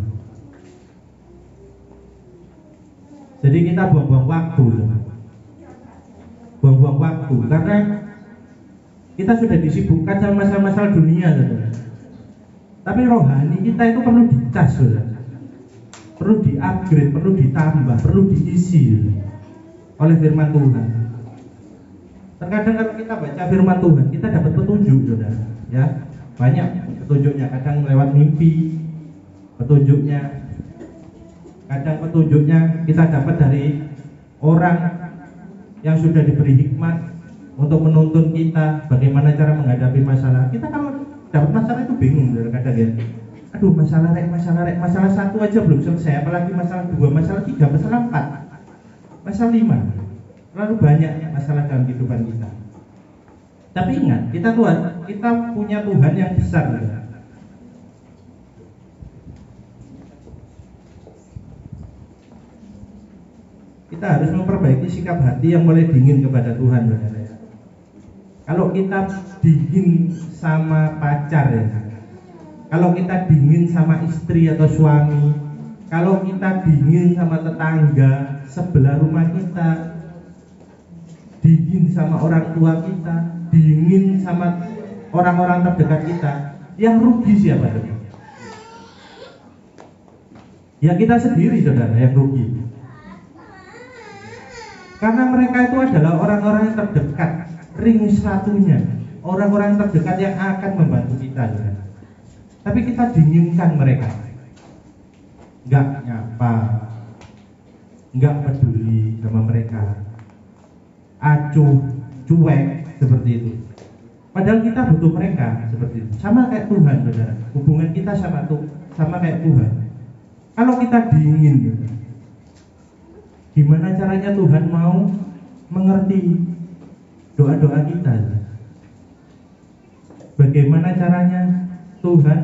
C: Jadi kita buang-buang waktu, saudara. Buang-buang waktu karena kita sudah disibukkan sama masalah-masalah dunia, saudara. Tapi rohani kita itu perlu dicas, saudara. Perlu di-upgrade, perlu ditambah, perlu diisi oleh firman Tuhan. Terkadang kalau kita baca firman Tuhan, kita dapat petunjuk, saudara. Ya, banyak petunjuknya. Kadang lewat mimpi, petunjuknya. Kadang petunjuknya kita dapat dari orang yang sudah diberi hikmat untuk menuntun kita bagaimana cara menghadapi masalah. Kita kalau dapat masalah itu bingung, saudara, kadang ya. Aduh, masalah satu aja belum selesai, apalagi masalah 2, masalah 3, masalah 4, masalah 5. Terlalu banyak masalah dalam kehidupan kita. Tapi ingat, kita punya Tuhan yang besar, saudara. Kita harus memperbaiki sikap hati yang mulai dingin kepada Tuhan, saudara. Kalau kita dingin sama pacar ya, kalau kita dingin sama istri atau suami, kalau kita dingin sama tetangga sebelah rumah kita, dingin sama orang tua kita, dingin sama orang-orang terdekat kita, yang rugi siapa, saudara? Ya kita sendiri, saudara, yang rugi. Karena mereka itu adalah orang-orang yang terdekat, ring satunya, orang-orang terdekat yang akan membantu kita. Tapi kita dinginkan mereka, nggak nyapa, nggak peduli sama mereka, acuh, cuek seperti itu. Padahal kita butuh mereka seperti itu. Sama kayak Tuhan, saudara. Hubungan kita sama kayak Tuhan. Kalau kita dingin, saudara, gimana caranya Tuhan mau mengerti doa-doa kita? Bagaimana caranya Tuhan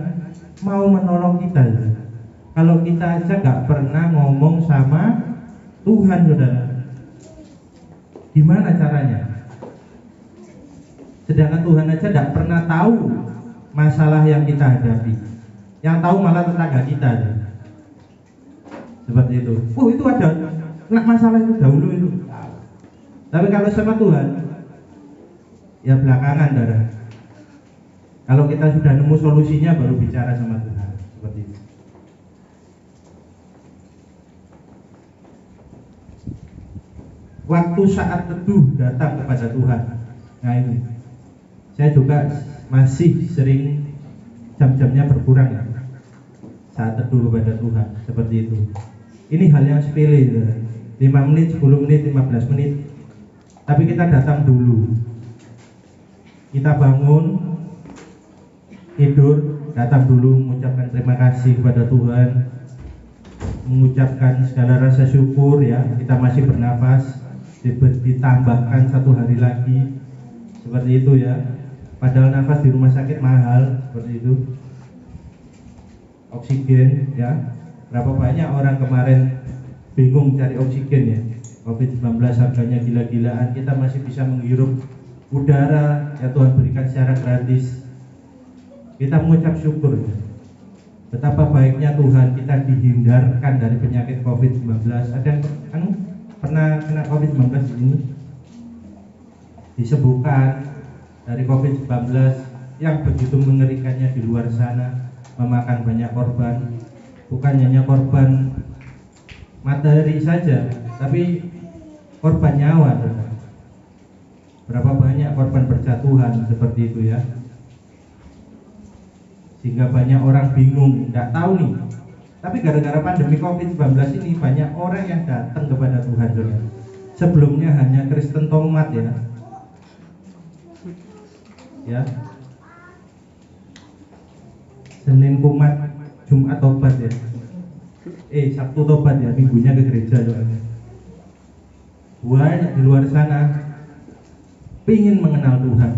C: mau menolong kita? Kalau kita aja gak pernah ngomong sama Tuhan, saudara, gimana caranya? Sedangkan Tuhan aja gak pernah tahu masalah yang kita hadapi. Yang tahu malah tetangga kita. Seperti itu. Itu ada masalah itu dahulu itu. Tapi kalau sama Tuhan, ya belakangan, saudara. Kalau kita sudah nemu solusinya baru bicara sama Tuhan. Seperti itu. Waktu saat teduh datang kepada Tuhan. Nah ini, saya juga masih sering jam-jamnya berkurang ya, saat teduh kepada Tuhan. Seperti itu. Ini hal yang sepele, 5 menit, 10 menit, 15 menit. Tapi kita datang dulu. Kita bangun, tidur, datang dulu, mengucapkan terima kasih kepada Tuhan, mengucapkan segala rasa syukur ya, kita masih bernafas, ditambahkan 1 hari lagi, seperti itu ya. Padahal nafas di rumah sakit mahal, seperti itu. Oksigen ya, berapa banyak orang kemarin bingung cari oksigen ya. COVID-19 harganya gila-gilaan, kita masih bisa menghirup udara ya Tuhan berikan secara gratis. Kita mengucap syukur ya. Betapa baiknya Tuhan kita dihindarkan dari penyakit COVID-19. Ada yang pernah kena COVID-19 ini? Disembuhkan dari COVID-19 yang begitu mengerikannya di luar sana, memakan banyak korban. Bukan hanya korban materi saja, tapi korban nyawa. Berapa banyak korban berjatuhan seperti itu ya. Sehingga banyak orang bingung, tidak tahu nih. Tapi gara-gara pandemi COVID-19 ini banyak orang yang datang kepada Tuhan, saudara. Sebelumnya hanya Kristen tomat ya. Ya. Senin kumat, Jumat tobat ya. Sabtu tobat ya, minggunya ke gereja, saudara. Banyak di luar sana ingin mengenal Tuhan.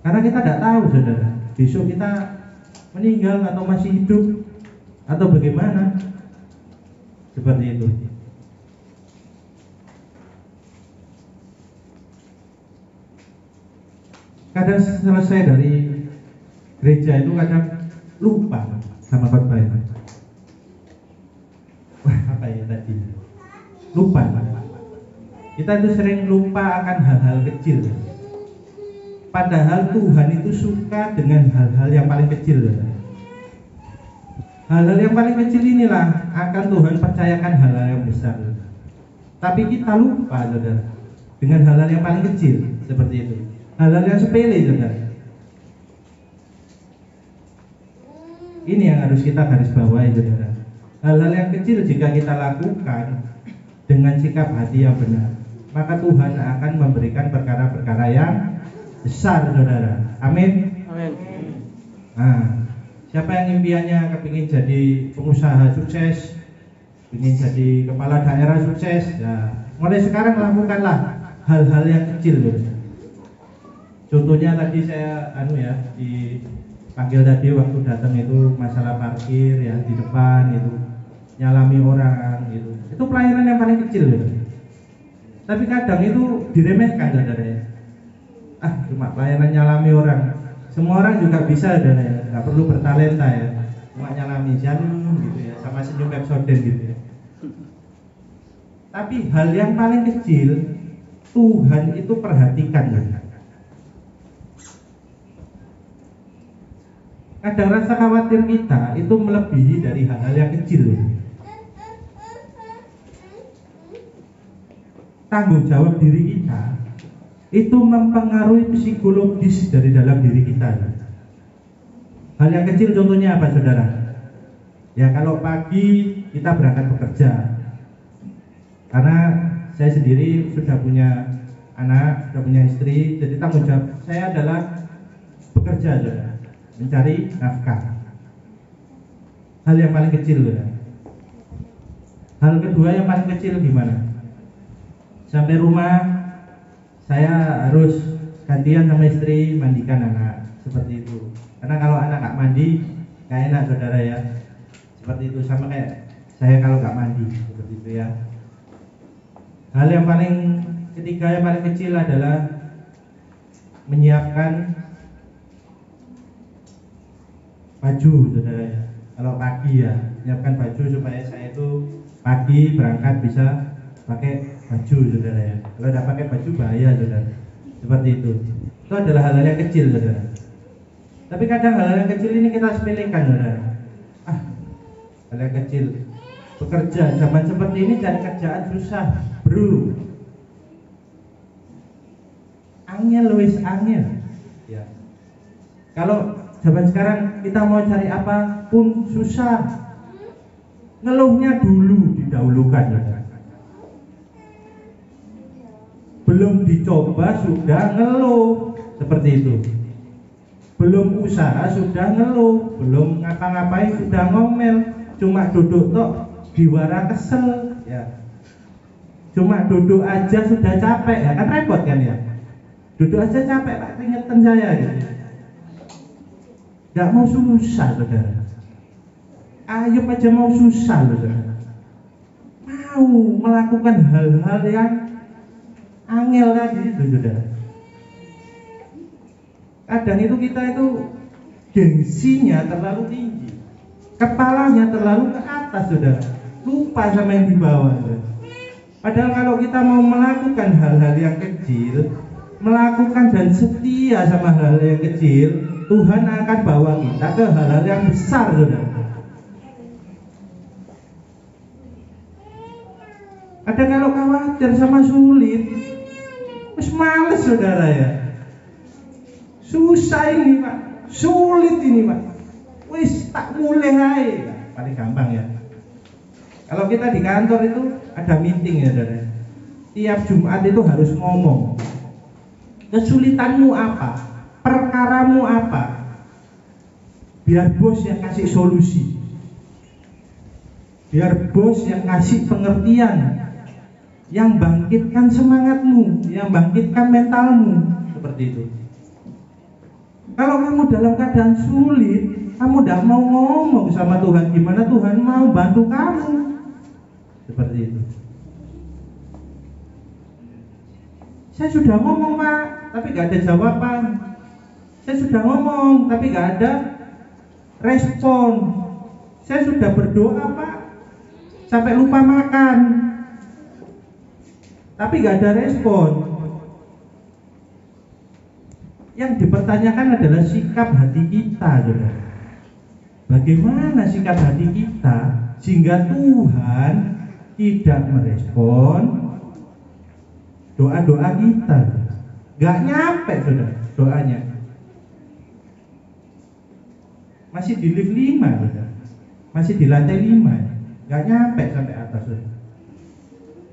C: Karena kita tidak tahu, saudara, besok kita meninggal atau masih hidup atau bagaimana. Seperti itu. Kadang selesai dari gereja itu kadang lupa sama khotbah itu. Wah, apa ya tadi? Lupa. Kita itu sering lupa akan hal-hal kecil. Padahal Tuhan itu suka dengan hal-hal yang paling kecil. Hal-hal yang paling kecil inilah akan Tuhan percayakan hal-hal yang besar. Tapi kita lupa, saudara, dengan hal-hal yang paling kecil seperti itu. Hal-hal yang sepele, saudara. Ini yang harus kita garis bawahi, saudara. Hal-hal yang kecil jika kita lakukan dengan sikap hati yang benar, maka Tuhan akan memberikan perkara-perkara yang besar, saudara. Amin.
D: Amin.
C: Nah, siapa yang impiannya kepingin jadi pengusaha sukses, ingin jadi kepala daerah sukses, ya mulai sekarang lakukanlah hal-hal yang kecil, saudara. Contohnya tadi saya dipanggil tadi waktu datang itu masalah parkir ya di depan itu, nyalami orang gitu. Itu pelayanan yang paling kecil, saudara. Tapi kadang itu diremehkan, saudara ya. Cuma pelayanan nyalami orang. Semua orang juga bisa, saudara ya. Gak perlu bertalenta ya. Cuma nyalami jalan gitu ya, sama senyum Pepsodent gitu ya. Tapi hal yang paling kecil Tuhan itu perhatikan, saudara. Kadang rasa khawatir kita itu melebihi dari hal-hal yang kecil. tanggung jawab diri kita itu mempengaruhi psikologis dari dalam diri kita. Hal yang kecil contohnya apa, saudara? Ya, kalau pagi kita berangkat bekerja, karena saya sendiri sudah punya anak, sudah punya istri, jadi tanggung jawab saya adalah bekerja, saudara, mencari nafkah. Hal yang paling kecil, saudara. Hal kedua yang paling kecil gimana? Sampai rumah saya harus gantian sama istri mandikan anak, seperti itu. Karena kalau anak nggak mandi nggak enak, saudara ya. Seperti itu, sama kayak saya kalau nggak mandi, seperti itu ya. Hal yang paling ketiga yang paling kecil adalah menyiapkan baju, saudara ya. Kalau pagi ya, menyiapkan baju supaya saya itu pagi berangkat bisa pakai baju, saudara ya. Kalau tidak pakai baju bahaya, saudara. Seperti itu. Itu adalah hal-hal yang kecil, saudara. Tapi kadang hal-hal yang kecil ini kita sepelekan, saudara. Hal yang kecil. Bekerja zaman seperti ini cari kerjaan susah, bro. Angel wis angel. Ya. Kalau zaman sekarang kita mau cari apa pun susah. Ngeluhnya dulu didahulukan, saudara. Belum dicoba sudah ngeluh, seperti itu. Belum usaha sudah ngeluh, belum ngapa-ngapain sudah ngomel, cuma duduk tok diwara kesel, ya. Cuma duduk aja sudah capek, ya kan repot kan ya. Duduk aja capek, Pak, keringetan saya gitu. Gak mau susah, saudara. Ayub aja mau susah, saudara. Mau melakukan hal-hal yang angel tadi itu, saudara. Kadang itu kita itu gengsinya terlalu tinggi, kepalanya terlalu ke atas, saudara. Lupa sama yang di bawah, saudara. Padahal kalau kita mau melakukan hal-hal yang kecil, melakukan dan setia sama hal-hal yang kecil, Tuhan akan bawa kita ke hal-hal yang besar, saudara. Ada kalau khawatir sama sulit, terus males, saudara ya. Susah ini, Pak, sulit ini, Pak. Wis tak mulai hai. Paling gampang ya. Kalau kita di kantor itu ada meeting ya, saudara. Tiap Jumat itu harus ngomong. Kesulitanmu apa? Perkaramu apa? Biar bos yang kasih solusi. Biar bos yang kasih pengertian, yang bangkitkan semangatmu, yang bangkitkan mentalmu, seperti itu. Kalau kamu dalam keadaan sulit, kamu tidak mau ngomong sama Tuhan, gimana Tuhan mau bantu kamu? Seperti itu. Saya sudah ngomong, Pak, tapi gak ada jawaban. Saya sudah ngomong, tapi gak ada respon. Saya sudah berdoa, Pak, sampai lupa makan, tapi gak ada respon. Yang dipertanyakan adalah sikap hati kita, saudara. Bagaimana sikap hati kita sehingga Tuhan tidak merespon doa-doa kita? Gak nyampe, saudara, doanya. Masih di lift 5, saudara. Masih di lantai 5, gak nyampe sampai atas, saudara.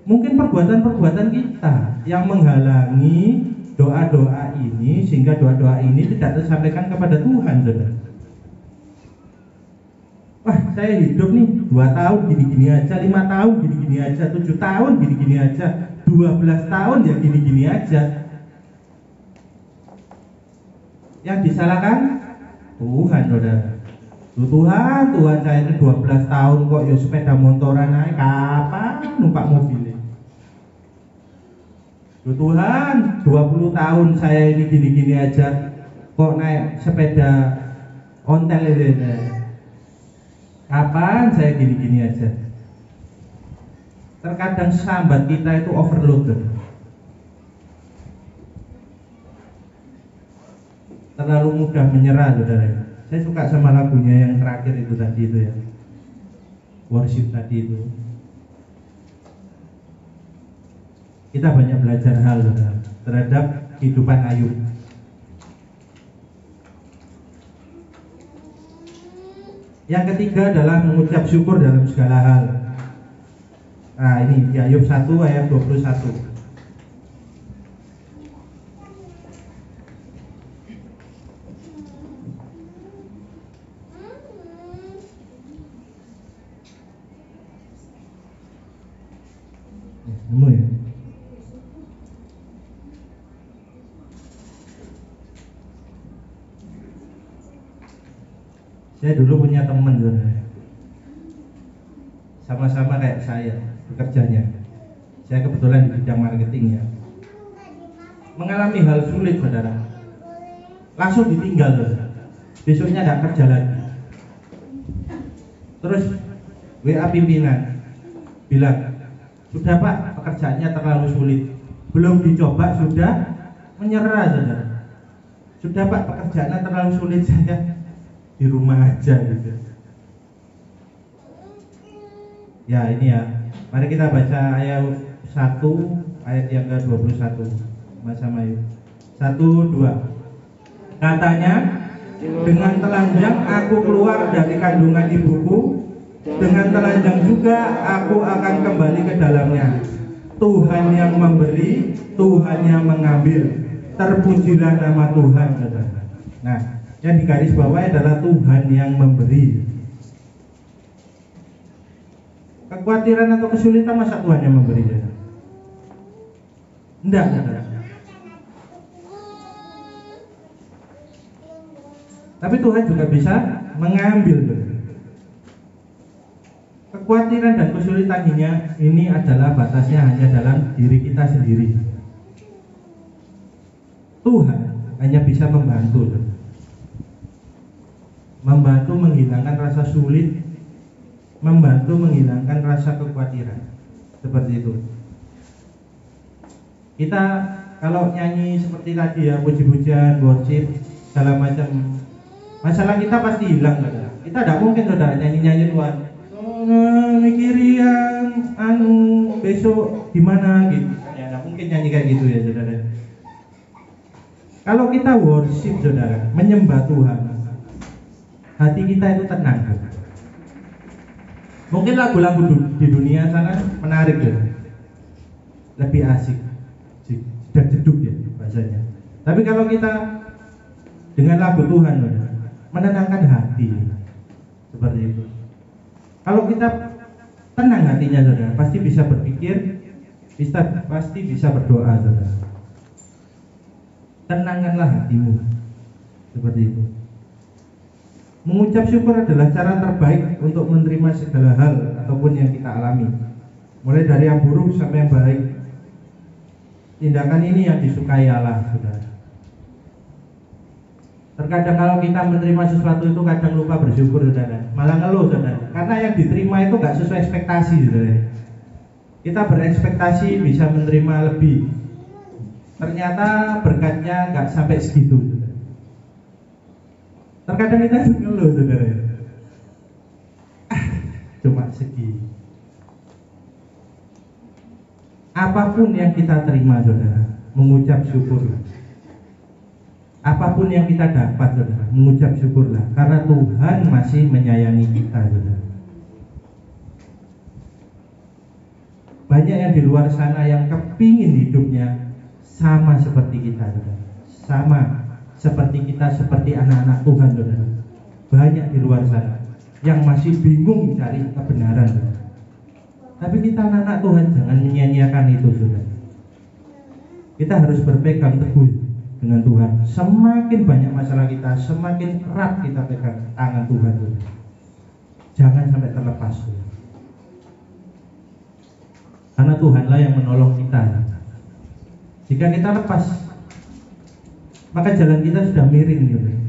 C: Mungkin perbuatan-perbuatan kita yang menghalangi doa-doa ini, sehingga doa-doa ini tidak tersampaikan kepada Tuhan, saudara. Wah, saya hidup nih 2 tahun gini-gini aja, 5 tahun gini-gini aja, 7 tahun gini-gini aja, 12 tahun ya gini-gini aja. Yang disalahkan Tuhan, saudara. Tuhan saya ini 12 tahun kok ya sepeda motoran naik, kapan numpak mobilnya? Tuhan, 20 tahun saya ini gini-gini aja kok naik sepeda ontel ini. Kapan saya gini-gini aja? Terkadang sambat kita itu overload, terlalu mudah menyerah, saudara. Saya suka sama lagunya yang terakhir itu tadi itu ya, worship tadi itu. kita banyak belajar hal terhadap kehidupan Ayub. Yang ketiga adalah mengucap syukur dalam segala hal. Nah, ini di Ayub 1 ayat 21. Nemu ya? Saya dulu punya teman sama-sama kayak saya bekerjanya. Saya kebetulan di bidang marketing ya. Mengalami hal sulit saudara, langsung ditinggal saudara. Besoknya nggak kerja lagi. Terus WA pimpinan bilang, sudah Pak, pekerjaannya terlalu sulit. Belum dicoba sudah menyerah saudara. Sudah Pak, pekerjaannya terlalu sulit, saya di rumah aja gitu. Ya ini ya, mari kita baca ayat 1 ayat yang ke-21 sama yuk. 1, 2. Katanya, dengan telanjang aku keluar dari kandungan ibuku, dengan telanjang juga aku akan kembali ke dalamnya. Tuhan yang memberi, Tuhan yang mengambil. Terpujilah nama Tuhan. Nah, yang digaris bawahi adalah Tuhan yang memberi. Kekhawatiran atau kesulitan masa Tuhan yang memberi? Enggak. Tapi Tuhan juga bisa mengambil. Kekhawatiran dan kesulitan ini adalah batasnya hanya dalam diri kita sendiri. Tuhan hanya bisa membantu menghilangkan rasa sulit, membantu menghilangkan rasa kekhawatiran. Seperti itu. Kita kalau nyanyi seperti tadi ya, puji-pujian, worship, segala macam, masalah kita pasti hilang saudara. Kita tidak mungkin saudara nyanyi-nyanyi Tuhan mikiri yang besok gimana gitu. Ya tidak mungkin nyanyi kayak gitu ya saudara. Kalau kita worship saudara, menyembah Tuhan, hati kita itu tenang. Mungkin lagu-lagu di dunia sana menarik ya, lebih asik, dan jeduk ya bahasanya. Tapi kalau kita dengan lagu Tuhan menenangkan hati, seperti itu. Kalau kita tenang hatinya saudara, pasti bisa berpikir, pasti bisa berdoa saudara. Tenangkanlah hatimu, seperti itu. Mengucap syukur adalah cara terbaik untuk menerima segala hal ataupun yang kita alami, mulai dari yang buruk sampai yang baik. Tindakan ini yang disukai Allah, saudara. Terkadang kalau kita menerima sesuatu itu kadang lupa bersyukur, saudara. Malah ngeluh, saudara. Karena yang diterima itu nggak sesuai ekspektasi, saudara. Kita berekspektasi bisa menerima lebih, ternyata berkatnya nggak sampai segitu, saudara. Terkadang kita ngeluh, saudara. Cuma segini. Apapun yang kita terima, saudara, mengucap syukurlah. Apapun yang kita dapat, saudara, mengucap syukurlah, karena Tuhan masih menyayangi kita, saudara. Banyak yang di luar sana yang kepingin hidupnya sama seperti kita, saudara. Sama seperti kita, seperti anak-anak Tuhan, saudara. Banyak di luar sana yang masih bingung cari kebenaran, saudara. Tapi kita anak-anak Tuhan jangan menyia-nyiakan itu, saudara. Kita harus berpegang teguh dengan Tuhan. Semakin banyak masalah kita, semakin erat kita pegang tangan Tuhan, saudara. Jangan sampai terlepas, saudara. Karena Tuhanlah yang menolong kita. Jika kita lepas, maka jalan kita sudah miring, saudara.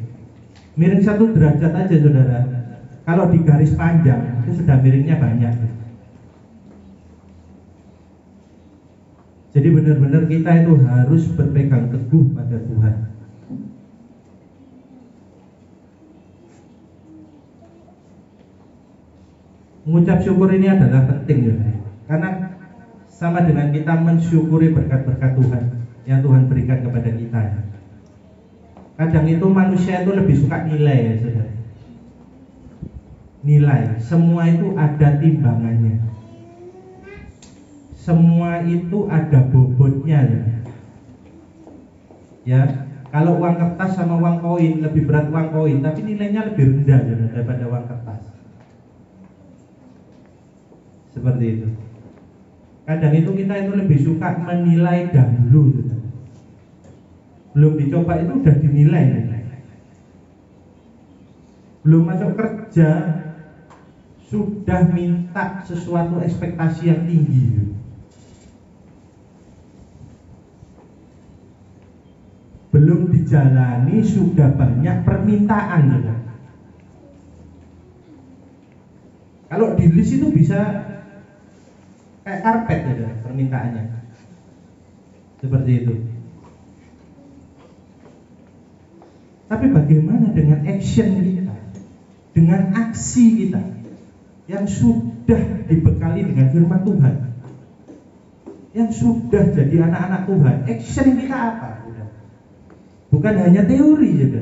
C: Miring 1 derajat aja, saudara. Kalau di garis panjang itu sudah miringnya banyak. Jadi benar-benar kita itu harus berpegang teguh pada Tuhan. Mengucap syukur ini adalah penting, saudara. Karena sama dengan kita mensyukuri berkat-berkat Tuhan yang Tuhan berikan kepada kita. Kadang itu manusia itu lebih suka nilai ya saudara. Nilai, semua itu ada timbangannya. Semua itu ada bobotnya ya. Kalau uang kertas sama uang koin, lebih berat uang koin, tapi nilainya lebih rendah daripada uang kertas. Seperti itu. Kadang itu kita itu lebih suka menilai dahulu. Belum dicoba itu udah dinilai. Belum masuk kerja sudah minta sesuatu ekspektasi yang tinggi. Belum dijalani sudah banyak permintaan. Kalau di list itu bisa kayak karpet ya permintaannya. Seperti itu. Tapi bagaimana dengan action kita? Dengan aksi kita yang sudah dibekali dengan firman Tuhan, yang sudah jadi anak-anak Tuhan. Action kita apa? Bukan hanya teori juga.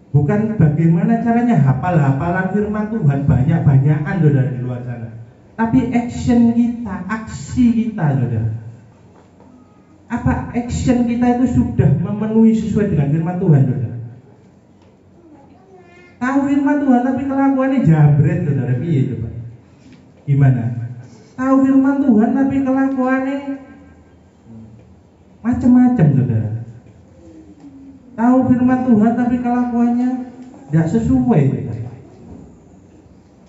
C: Bukan bagaimana caranya hafal-hafalan firman Tuhan banyak-banyakan saudara di luar sana. Tapi action kita, aksi kita saudara. Apa action kita itu sudah memenuhi sesuai dengan firman Tuhan saudara? Tahu firman Tuhan tapi kelakuannya jabret saudara, piye coba? Gimana? Tahu firman Tuhan tapi kelakuannya macam-macam saudara. Tahu firman Tuhan tapi kelakuannya tidak sesuai.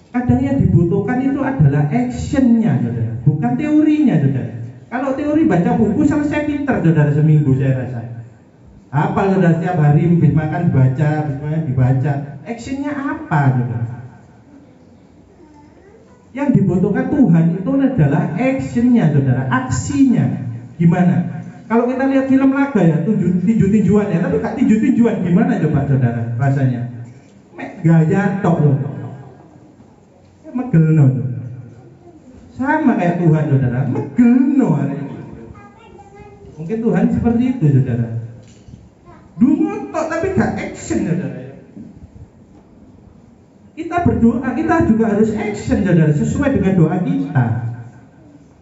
C: Kadang yang dibutuhkan itu adalah actionnya saudara, bukan teorinya saudara. Kalau teori baca buku selesai pinter saudara seminggu saya rasa. Apa saudara setiap hari habis makan baca, habis makan dibaca. Actionnya apa saudara? Yang dibutuhkan Tuhan itu adalah actionnya saudara, aksinya. Gimana? Kalau kita lihat film laga ya, tinju-tinjuan ya, tapi gak tinju-tinjuan gimana coba saudara rasanya? Gaya tok loh. Megelno. Sama kayak Tuhan saudara, megelno hari ini. Mungkin Tuhan seperti itu saudara. Dungu tok tapi gak action saudara. Kita berdoa, kita juga harus action saudara, sesuai dengan doa kita.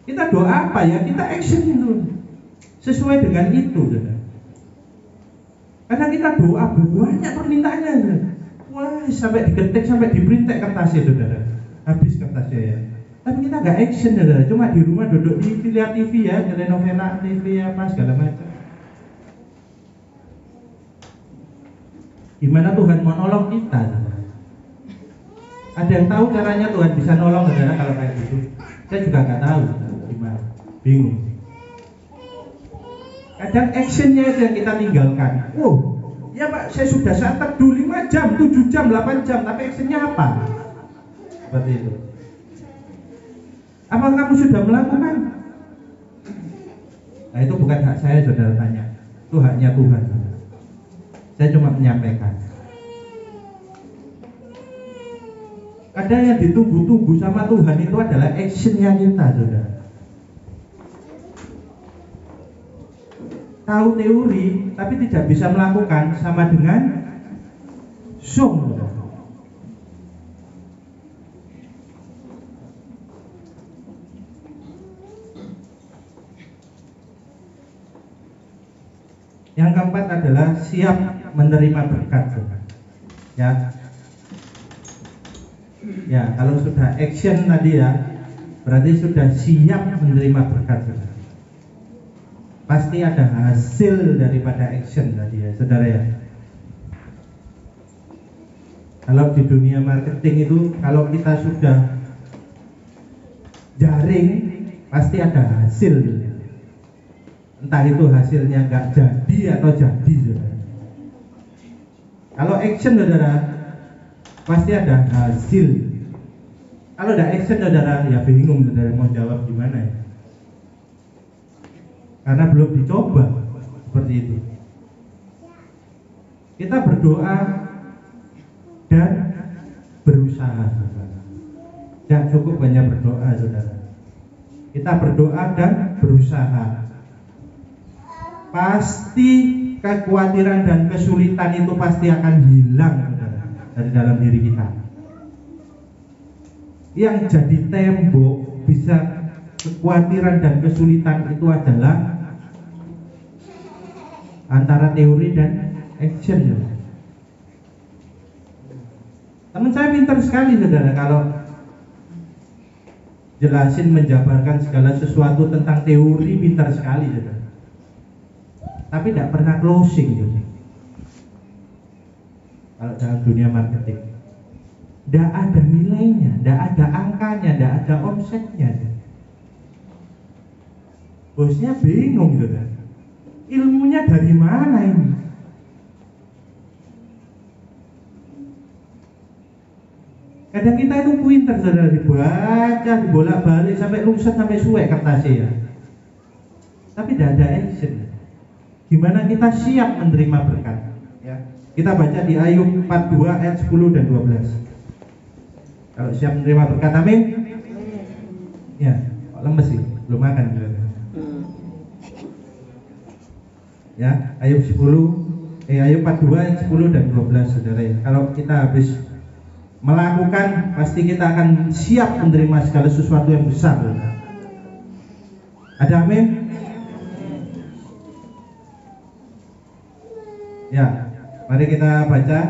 C: Kita doa apa ya? Kita action itu. Sesuai dengan itu saudara. Karena kita doa banyak permintaannya saudara. Wah, sampai diketik, sampai diprintek kertasnya saudara. Habis kertasnya ya. Tapi kita nggak action saudara. Cuma di rumah duduk di lihat TV ya, telenovela, TV apa segala macam. Gimana Tuhan mau nolong kita saudara? Ada yang tahu caranya Tuhan bisa nolong saudara kalau kayak gitu? Saya juga nggak tahu saudara. Gimana? Bingung. Kadang actionnya itu yang kita tinggalkan. Ya Pak, saya sudah teduh 5 jam, 7 jam, 8 jam, tapi actionnya apa? Seperti itu. Apa kamu sudah melakukan? Nah itu bukan hak saya saudara tanya. Itu haknya Tuhan. Saya cuma menyampaikan. Kadang yang ditunggu-tunggu sama Tuhan itu adalah actionnya kita saudara. Tahu teori tapi tidak bisa melakukan sama dengan zoom. Yang keempat adalah siap menerima berkat. Ya, kalau sudah action tadi ya, berarti sudah siap menerima berkat. Pasti ada hasil daripada action tadi ya saudara ya. Kalau di dunia marketing itu, kalau kita sudah jaring pasti ada hasil. Entah itu hasilnya nggak jadi atau jadi saudara. Kalau action saudara pasti ada hasil. Kalau ada action saudara ya bingung saudara mau jawab gimana ya. Karena belum dicoba seperti itu. Kita berdoa dan berusaha saudara. Jangan cukup hanya berdoa saudara. Kita berdoa dan berusaha. Pasti kekhawatiran dan kesulitan itu pasti akan hilang dari dalam diri kita. Yang jadi tembok bisa kekhawatiran dan kesulitan itu adalah antara teori dan action. Teman saya pintar sekali saudara kalau jelasin menjabarkan segala sesuatu tentang teori, pintar sekali saudara. Tapi tidak pernah closing gitu. Kalau dalam dunia marketing tidak ada nilainya, tidak ada angkanya, tidak ada omsetnya. Bosnya bingung saudara, ilmunya dari mana ini? Kadang kita itu pintar saudara, dibaca, dibolak-balik sampai rusak, sampai suwe kertasnya, tapi tidak ada action. Gimana kita siap menerima berkat? Ya. Kita baca di Ayub 42 ayat 10 dan 12. Kalau siap menerima berkat, amin. Ya, kok lemes sih, belum makan. Ya, Ayub 42 ayat 10 dan 12 saudara ya. Kalau kita habis melakukan, pasti kita akan siap menerima segala sesuatu yang besar. Ada amin? Ya, mari kita baca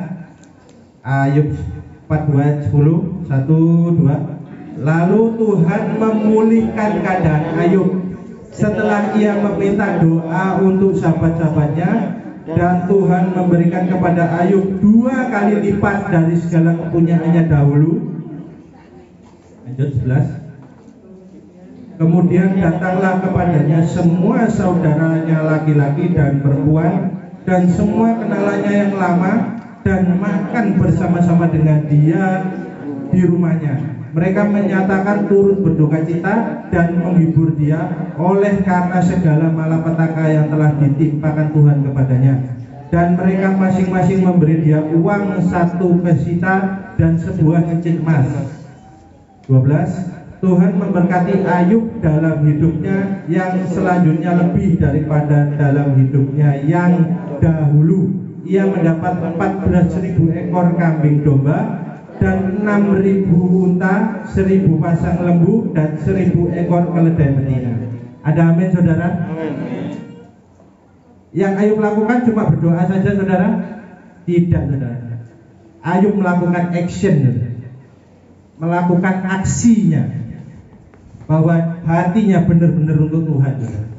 C: Ayub 42 ayat 10, 1, 2. Lalu Tuhan memulihkan keadaan Ayub setelah ia meminta doa untuk sahabat-sahabatnya, dan Tuhan memberikan kepada Ayub 2 kali lipat dari segala kepunyaannya dahulu. Lanjut 11. Kemudian datanglah kepadanya semua saudaranya laki-laki dan perempuan dan semua kenalannya yang lama, dan makan bersama-sama dengan dia di rumahnya. Mereka menyatakan turut berduka cita dan menghibur dia oleh karena segala malapetaka yang telah ditimpakan Tuhan kepadanya. Dan mereka masing-masing memberi dia uang 1 pesita dan sebuah cincin emas. 12. Tuhan memberkati Ayub dalam hidupnya yang selanjutnya lebih daripada dalam hidupnya yang dahulu. Ia mendapat 14.000 ekor kambing domba dan 6.000 unta, 1.000 pasang lembu dan 1.000 ekor keledai betina. Ada amin saudara? Amin. Yang Ayub lakukan cuma berdoa saja saudara? Tidak saudara. Ayub melakukan action saudara. Melakukan aksinya, bahwa hatinya benar-benar untuk Tuhan saudara.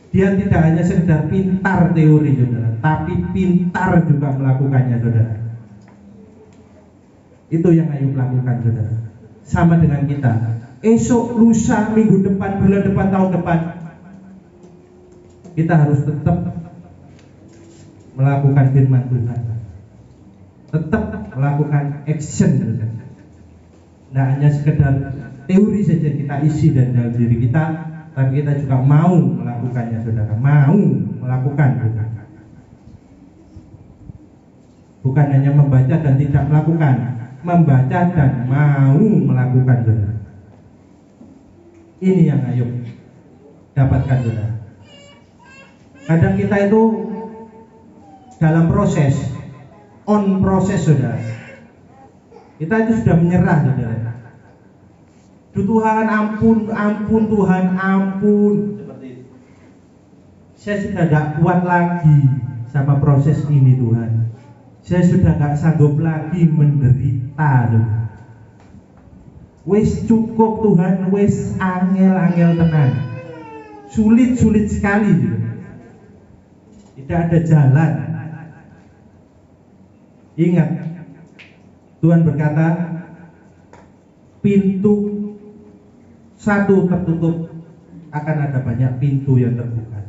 C: Dia tidak hanya sekedar pintar teori saudara, tapi pintar juga melakukannya saudara. Itu yang Ayub lakukan saudara. Sama dengan kita. Esok, lusa, minggu depan, bulan depan, tahun depan, kita harus tetap melakukan firman Tuhan, tetap melakukan action saudara. Tidak hanya sekedar teori saja kita isi dan dalam diri kita, tapi kita juga mau melakukannya saudara, mau melakukan bukan hanya membaca dan tidak melakukan, membaca dan mau melakukan saudara. Ini yang Ayub dapatkan saudara. Kadang kita itu dalam proses, on proses saudara, kita itu sudah menyerah saudara. Tuhan ampun, ampun Tuhan, ampun. Seperti itu. Saya sudah tidak kuat lagi sama proses ini Tuhan. Saya sudah tidak sanggup lagi menderita Tuhan. Wis cukup Tuhan, wis angel-angel tenan. Sulit-sulit sekali Tuhan. Tidak ada jalan. Ingat, Tuhan berkata, pintu satu tertutup, akan ada banyak pintu yang terbuka.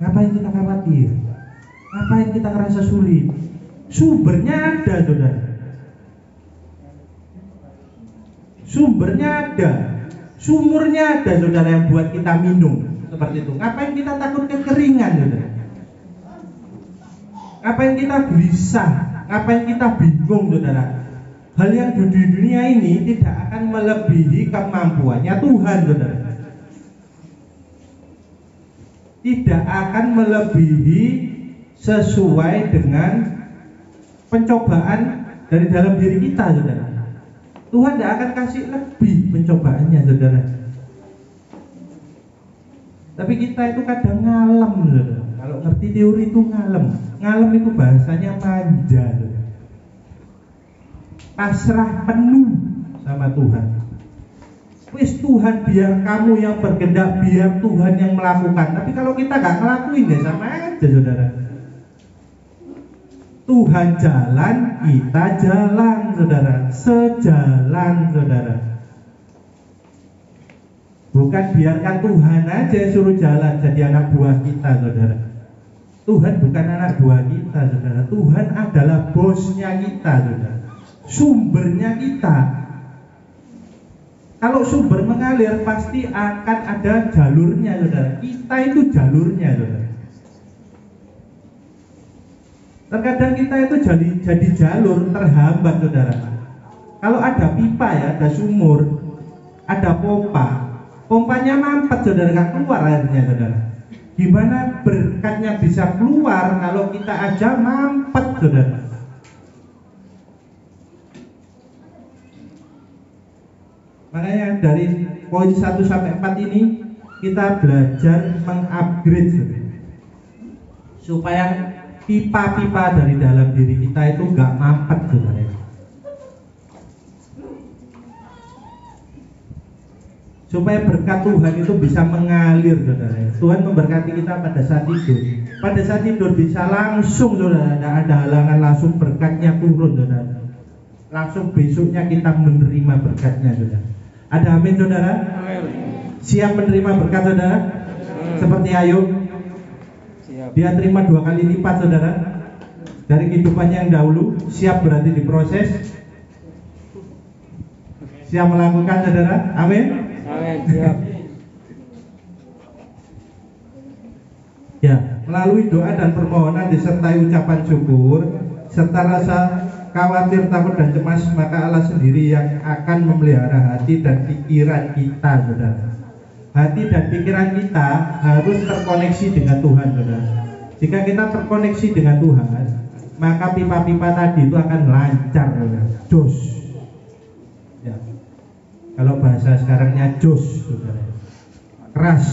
C: Ngapain kita khawatir? Ngapain kita ngerasa sulit? Sumbernya ada saudara. Sumbernya ada, sumurnya ada saudara, yang buat kita minum. Seperti itu. Ngapain kita takut kekeringan saudara? Ngapain kita gelisah? Ngapain kita bingung saudara? Hal yang di dunia ini tidak akan melebihi kemampuannya Tuhan, saudara. Tidak akan melebihi sesuai dengan pencobaan dari dalam diri kita, saudara. Tuhan tidak akan kasih lebih pencobaannya, saudara. Tapi kita itu kadang ngalem, saudara. Kalau ngerti teori itu ngalem. Ngalem itu bahasanya manja, saudara. Pasrah penuh sama Tuhan. Wis Tuhan, biar kamu yang berkehendak, biar Tuhan yang melakukan. Tapi kalau kita nggak ngelakuin ya sama aja, saudara. Tuhan jalan, kita jalan, saudara. Sejalan, saudara. Bukan biarkan Tuhan aja suruh jalan jadi anak buah kita, saudara. Tuhan bukan anak buah kita, saudara. Tuhan adalah bosnya kita, saudara. Sumbernya kita. Kalau sumber mengalir pasti akan ada jalurnya, saudara. Kita itu jalurnya, saudara. Terkadang kita itu jadi jalur terhambat, saudara. Kalau ada pipa ya, ada sumur, ada pompanya mampet, saudara, nggak keluar airnya, saudara. Gimana berkatnya bisa keluar kalau kita aja mampet, saudara? Makanya dari poin 1 sampai 4 ini kita belajar mengupgrade, saudara, supaya pipa-pipa dari dalam diri kita itu nggak mampet, saudara. Supaya berkat Tuhan itu bisa mengalir, saudara. Tuhan memberkati kita pada saat tidur. Pada saat tidur bisa langsung, saudara, tidak ada halangan, langsung berkatnya turun, saudara. Langsung besoknya kita menerima berkatnya, saudara. Ada amin, saudara? Amin. Siap menerima berkat, saudara? Seperti Ayub. Dia terima 2 kali lipat, saudara, dari kehidupannya yang dahulu. Siap berarti diproses. Siap melakukan, saudara? Amin.
D: Amin. Siap.
C: Ya, melalui doa dan permohonan disertai ucapan syukur serta rasa khawatir, takut dan cemas, maka Allah sendiri yang akan memelihara hati dan pikiran kita, saudara. Hati dan pikiran kita harus terkoneksi dengan Tuhan, saudara. Jika kita terkoneksi dengan Tuhan, maka pipa-pipa tadi itu akan lancar, saudara. Jos. Ya. Kalau bahasa sekarangnya jos, saudara. Keras.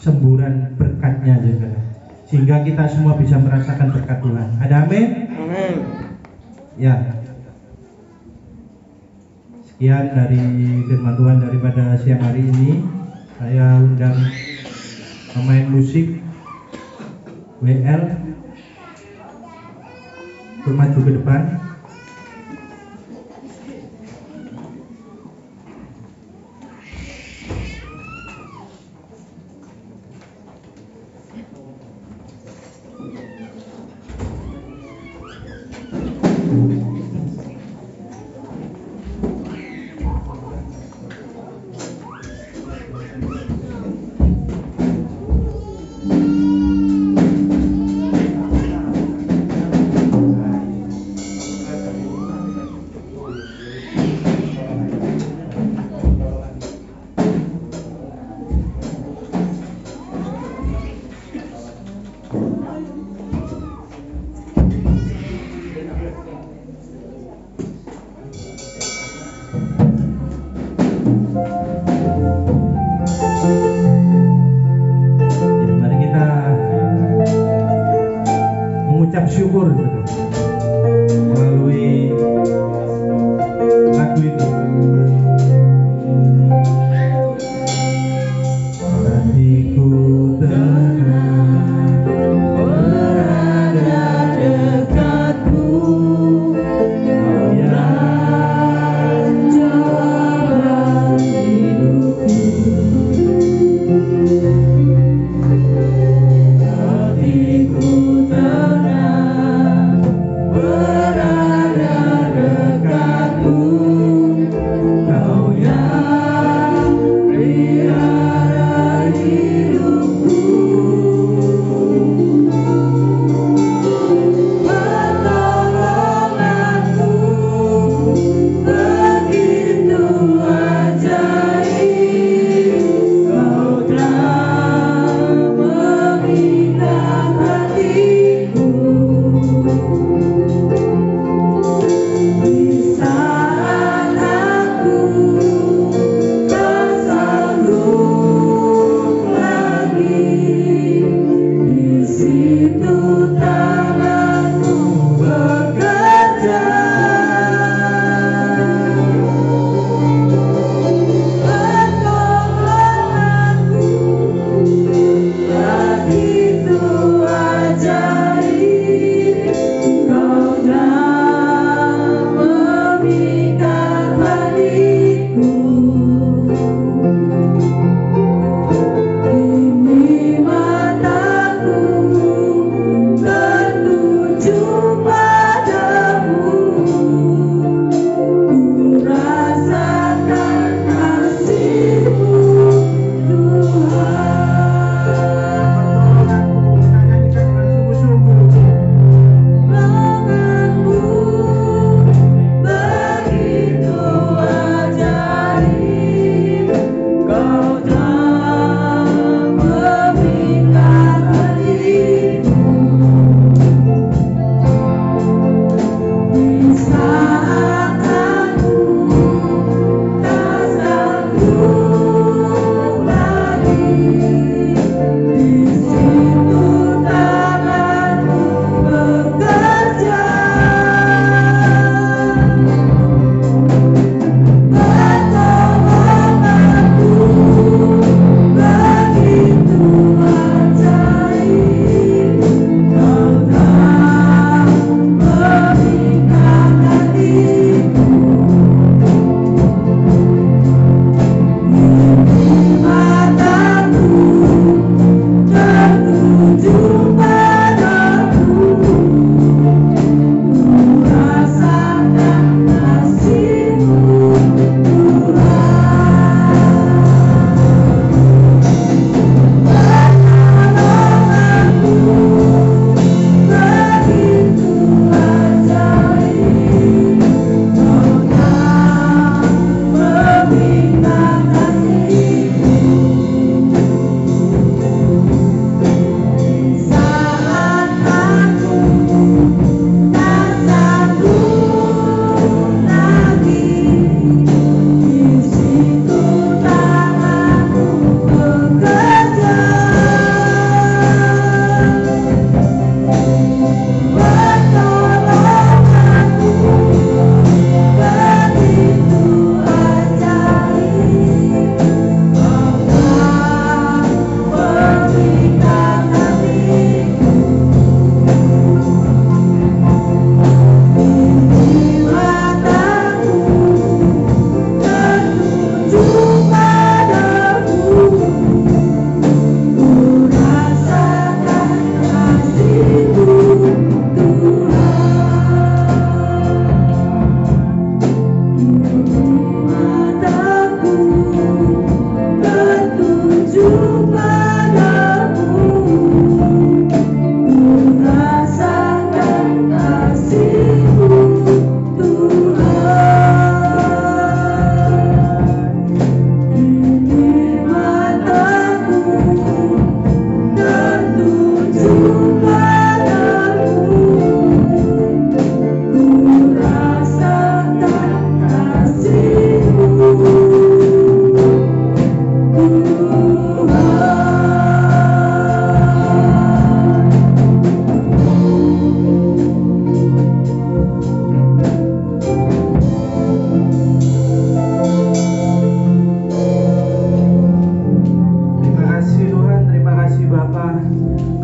C: Semburan berkatnya, saudara. Sehingga kita semua bisa merasakan berkat Tuhan. Ada amin?
D: Amin.
C: Ya. Sekian dari firman Tuhan daripada siang hari ini. Saya undang pemain musik WL untuk maju ke depan. Syukur melalui lagu itu. Hatiku tenang berada dekatmu, yang jalan hidupku. Hatiku tenang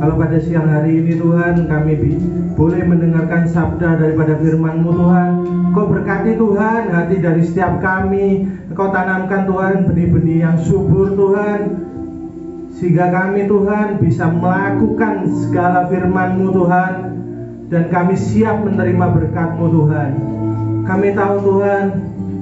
C: Kalau pada siang hari ini Tuhan kami boleh mendengarkan sabda daripada firman-Mu Tuhan. Kau berkati Tuhan hati dari setiap kami. Kau tanamkan Tuhan benih-benih yang subur Tuhan, sehingga kami Tuhan bisa melakukan segala firman-Mu Tuhan, dan kami siap menerima berkat-Mu Tuhan. Kami tahu Tuhan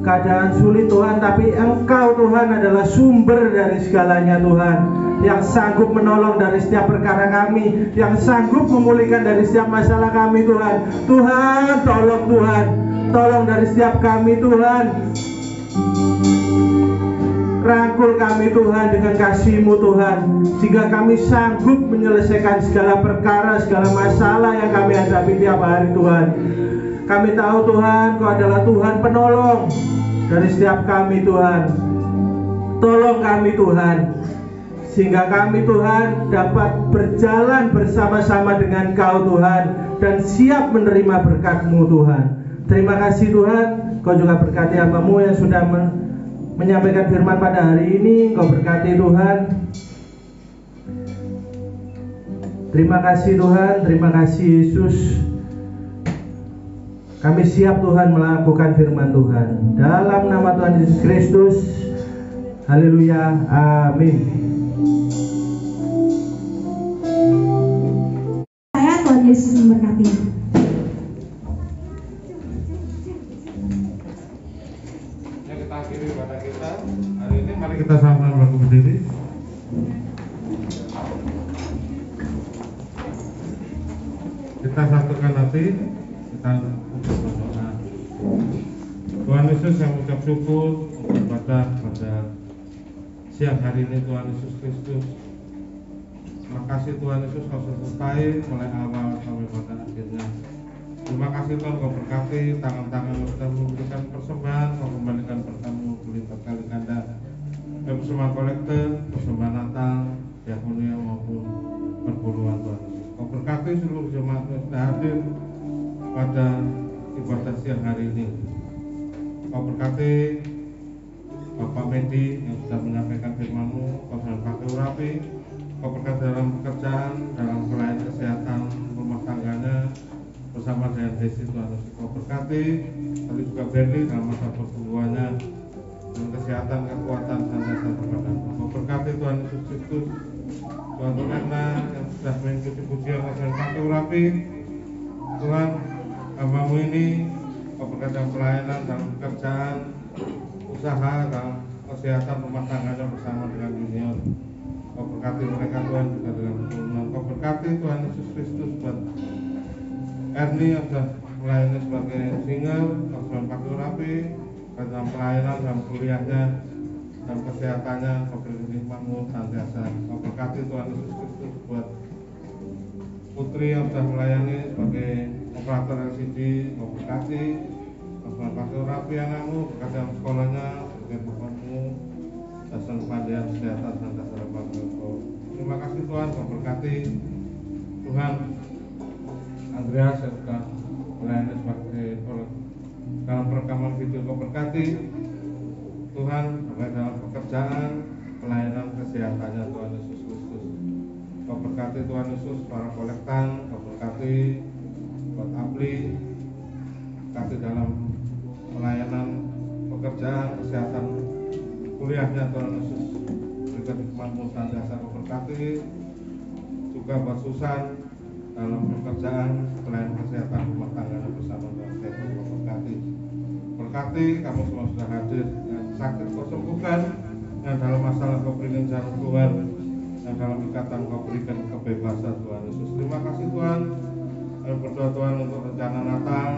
C: keadaan sulit Tuhan, tapi Engkau Tuhan adalah sumber dari segalanya Tuhan, yang sanggup menolong dari setiap perkara kami, yang sanggup memulihkan dari setiap masalah kami Tuhan. Tuhan tolong Tuhan, tolong dari setiap kami Tuhan. Rangkul kami Tuhan dengan kasih-Mu Tuhan, sehingga kami sanggup menyelesaikan segala perkara, segala masalah yang kami hadapi tiap hari Tuhan. Kami tahu Tuhan Kau adalah Tuhan penolong dari setiap kami Tuhan. Tolong kami Tuhan, sehingga kami Tuhan dapat berjalan bersama-sama dengan Kau Tuhan, dan siap menerima berkat-Mu Tuhan. Terima kasih Tuhan, Kau juga berkati hamba-Mu yang sudah menyampaikan firman pada hari ini. Kau berkati Tuhan. Terima kasih Tuhan, terima kasih Yesus. Kami siap Tuhan melakukan firman Tuhan. Dalam nama Tuhan Yesus Kristus. Haleluya, amin.
B: Tuhan Yesus memberkati.
D: Kita akhiri ibadah kita hari ini. Mari kita sama-sama bangkit berdiri. Kita satukan hati, kita berdoa. Tuhan Yesus yang ucap syukur ibadah pada siang hari ini. Tuhan Yesus Kristus, terima kasih Tuhan Yesus Kau sertai mulai awal sampai pada akhirnya. Terima kasih Tuhan Kau berkati tangan-tangan yang sudah memberikan persembahan. Kau kembalikan berkat-Mu berlipat kali ganda. Persembahan kolektor, persembahan Natal, diakonia maupun perpuluhan Tuhan Yesus. Kau berkati seluruh jemaat yang sudah hadir pada ibadah siang hari ini. Kau berkati Bapak Medi yang sudah menyampaikan firman-Mu. Kau pakai urapi. Kau berkati dalam pekerjaan, dalam pelayanan kesehatan rumah tangganya bersama dengan Desi. Tuhan Yesus Kau berkati, tapi juga Berli dalam masa pertumbuhannya dengan kesehatan, kekuatan, senantiasa kepada-Mu. Kau berkati Tuhan Yesus Kristus, Tuhan Tuhanna yang sudah mengikuti pujian dan pakai urapi. Tuhan, hamba-Mu ini Kau berkati dalam pelayanan, dalam pekerjaan, usaha, dalam kesehatan rumah tangganya bersama dengan junior. Kau berkati mereka Tuhan juga dengan keturunan. Kau berkati Tuhan Yesus Kristus buat Ernie yang sudah melayani sebagai single, Kau sudah pakai urapi dalam pelayanan, dalam kuliahnya, dalam kesehatannya. Kau beri nikmat-Mu senantiasa. Kau berkati Tuhan Yesus Kristus buat Putri yang sudah melayani sebagai operator LCD. Kau berkati, Kau sudah pakai urapi anak-Mu, berkati dalam sekolahnya, berkati Tuhan-Mu, dasar kepandaian kesehatan dan dasar Kau. Terima kasih Tuhan, Kau berkati Tuhan Andreas yang sudah melayani sebagai dalam perekaman video. Kau berkati Tuhan dalam pekerjaan, pelayanan kesehatannya Tuhan Yesus Kristus. Kau berkati Tuhan Yesus para kolektan. Kau berkati buat Apli, berkati dalam pelayanan pekerjaan, kesehatan, kuliahnya Tuhan Yesus. Berikan hikmat-Mu senantiasa. Kau berkati juga buat Susan dalam pekerjaan, pelayanan kesehatan rumah tangga bersama dengan Tuhan. Kau berkati kami semua sudah hadir. Yang sakit Kau sembuhkan, yang dalam masalah Kau berikan jalan keluar, yang dalam ikatan Kau berikan kebebasan Tuhan Yesus. Terima kasih Tuhan. Kami berdoa Tuhan untuk rencana Natal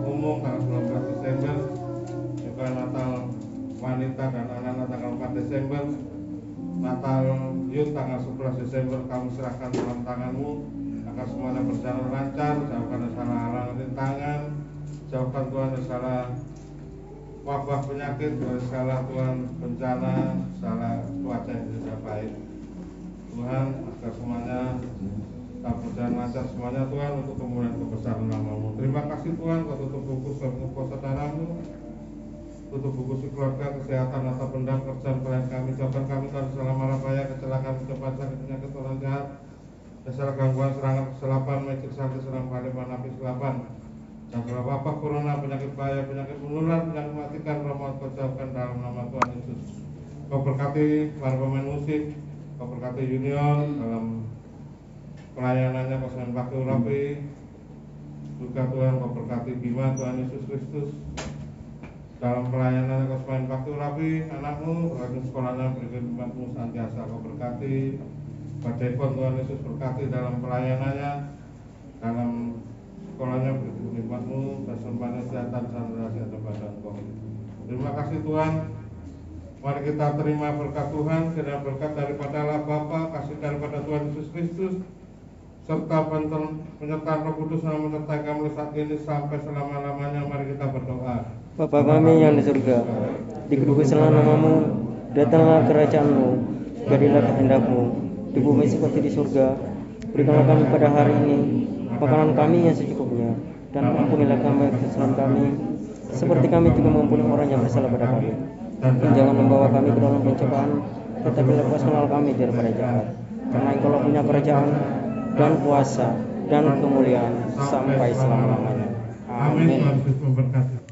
D: umum tanggal 19 Desember, juga Natal wanita dan anak-anak tanggal 4 Desember, Natal Youth tanggal 11 Desember. Kami serahkan dalam tangan-Mu agar semuanya berjalan lancar. Jauhkan salah halangan rintangan, jauhkan Tuhan salah wabah penyakit, salah Tuhan bencana, salah cuaca yang tidak baik. Tuhan agar semuanya tak berjalan lancar semuanya Tuhan, untuk kemuliaan kebesaran nama-Mu. Terima kasih Tuhan. Kau tutup buku saudara-saudara-Mu, tutup buku keluarga, kesehatan, atau benda pekerjaan pelayan kami. Jauhkan kami dari segala mara bahaya, kecelakaan, kecelakaan, penyakit orang jahat. dasar gangguan serangan keselapan, magic sakit serang paliman api selapan, jangkauan wabah corona, penyakit bahaya, penyakit menular, penyakit mematikan, Romo kau jauhkan dalam nama Tuhan Yesus. Kau berkati para pemain musik, kau berkati junior dalam pelayanannya, kau selain waktu rapi juga Tuhan, kau berkati Bima Tuhan Yesus Kristus dalam pelayanannya, kau selain waktu rapi anakmu, berkati sekolahnya, berikan tempatmu senantiasa kau berkati. Pak Devon Tuhan Yesus berkati dalam pelayanannya, dalam sekolahnya, berikan nikmatmu, kesempatannya, kesehatan, sandrasi kepada Engkau. Terima kasih Tuhan. Mari kita terima berkat Tuhan, kiranya berkat daripada Allah Bapa, kasih daripada Tuhan Yesus Kristus, serta penyertaan Roh Kudus yang menyertai kami saat ini sampai selama-lamanya. Mari kita berdoa.
E: Bapa kami yang di surga, dikuduskanlah namamu, datanglah kerajaan-Mu, jadilah kehendak-Mu di bumi seperti di surga. Berikanlah kami pada hari ini makanan kami yang secukupnya, dan ampunilah kami kesalahan kami, seperti kami juga mengampuni orang yang bersalah pada kami. Dan jangan membawa kami ke dalam pencobaan, tetapi lepaskanlah kami daripada jahat. Karena Engkau punya kerajaan dan kuasa dan kemuliaan sampai selama-lamanya. Amin.
D: Tuhan Yesus memberkati.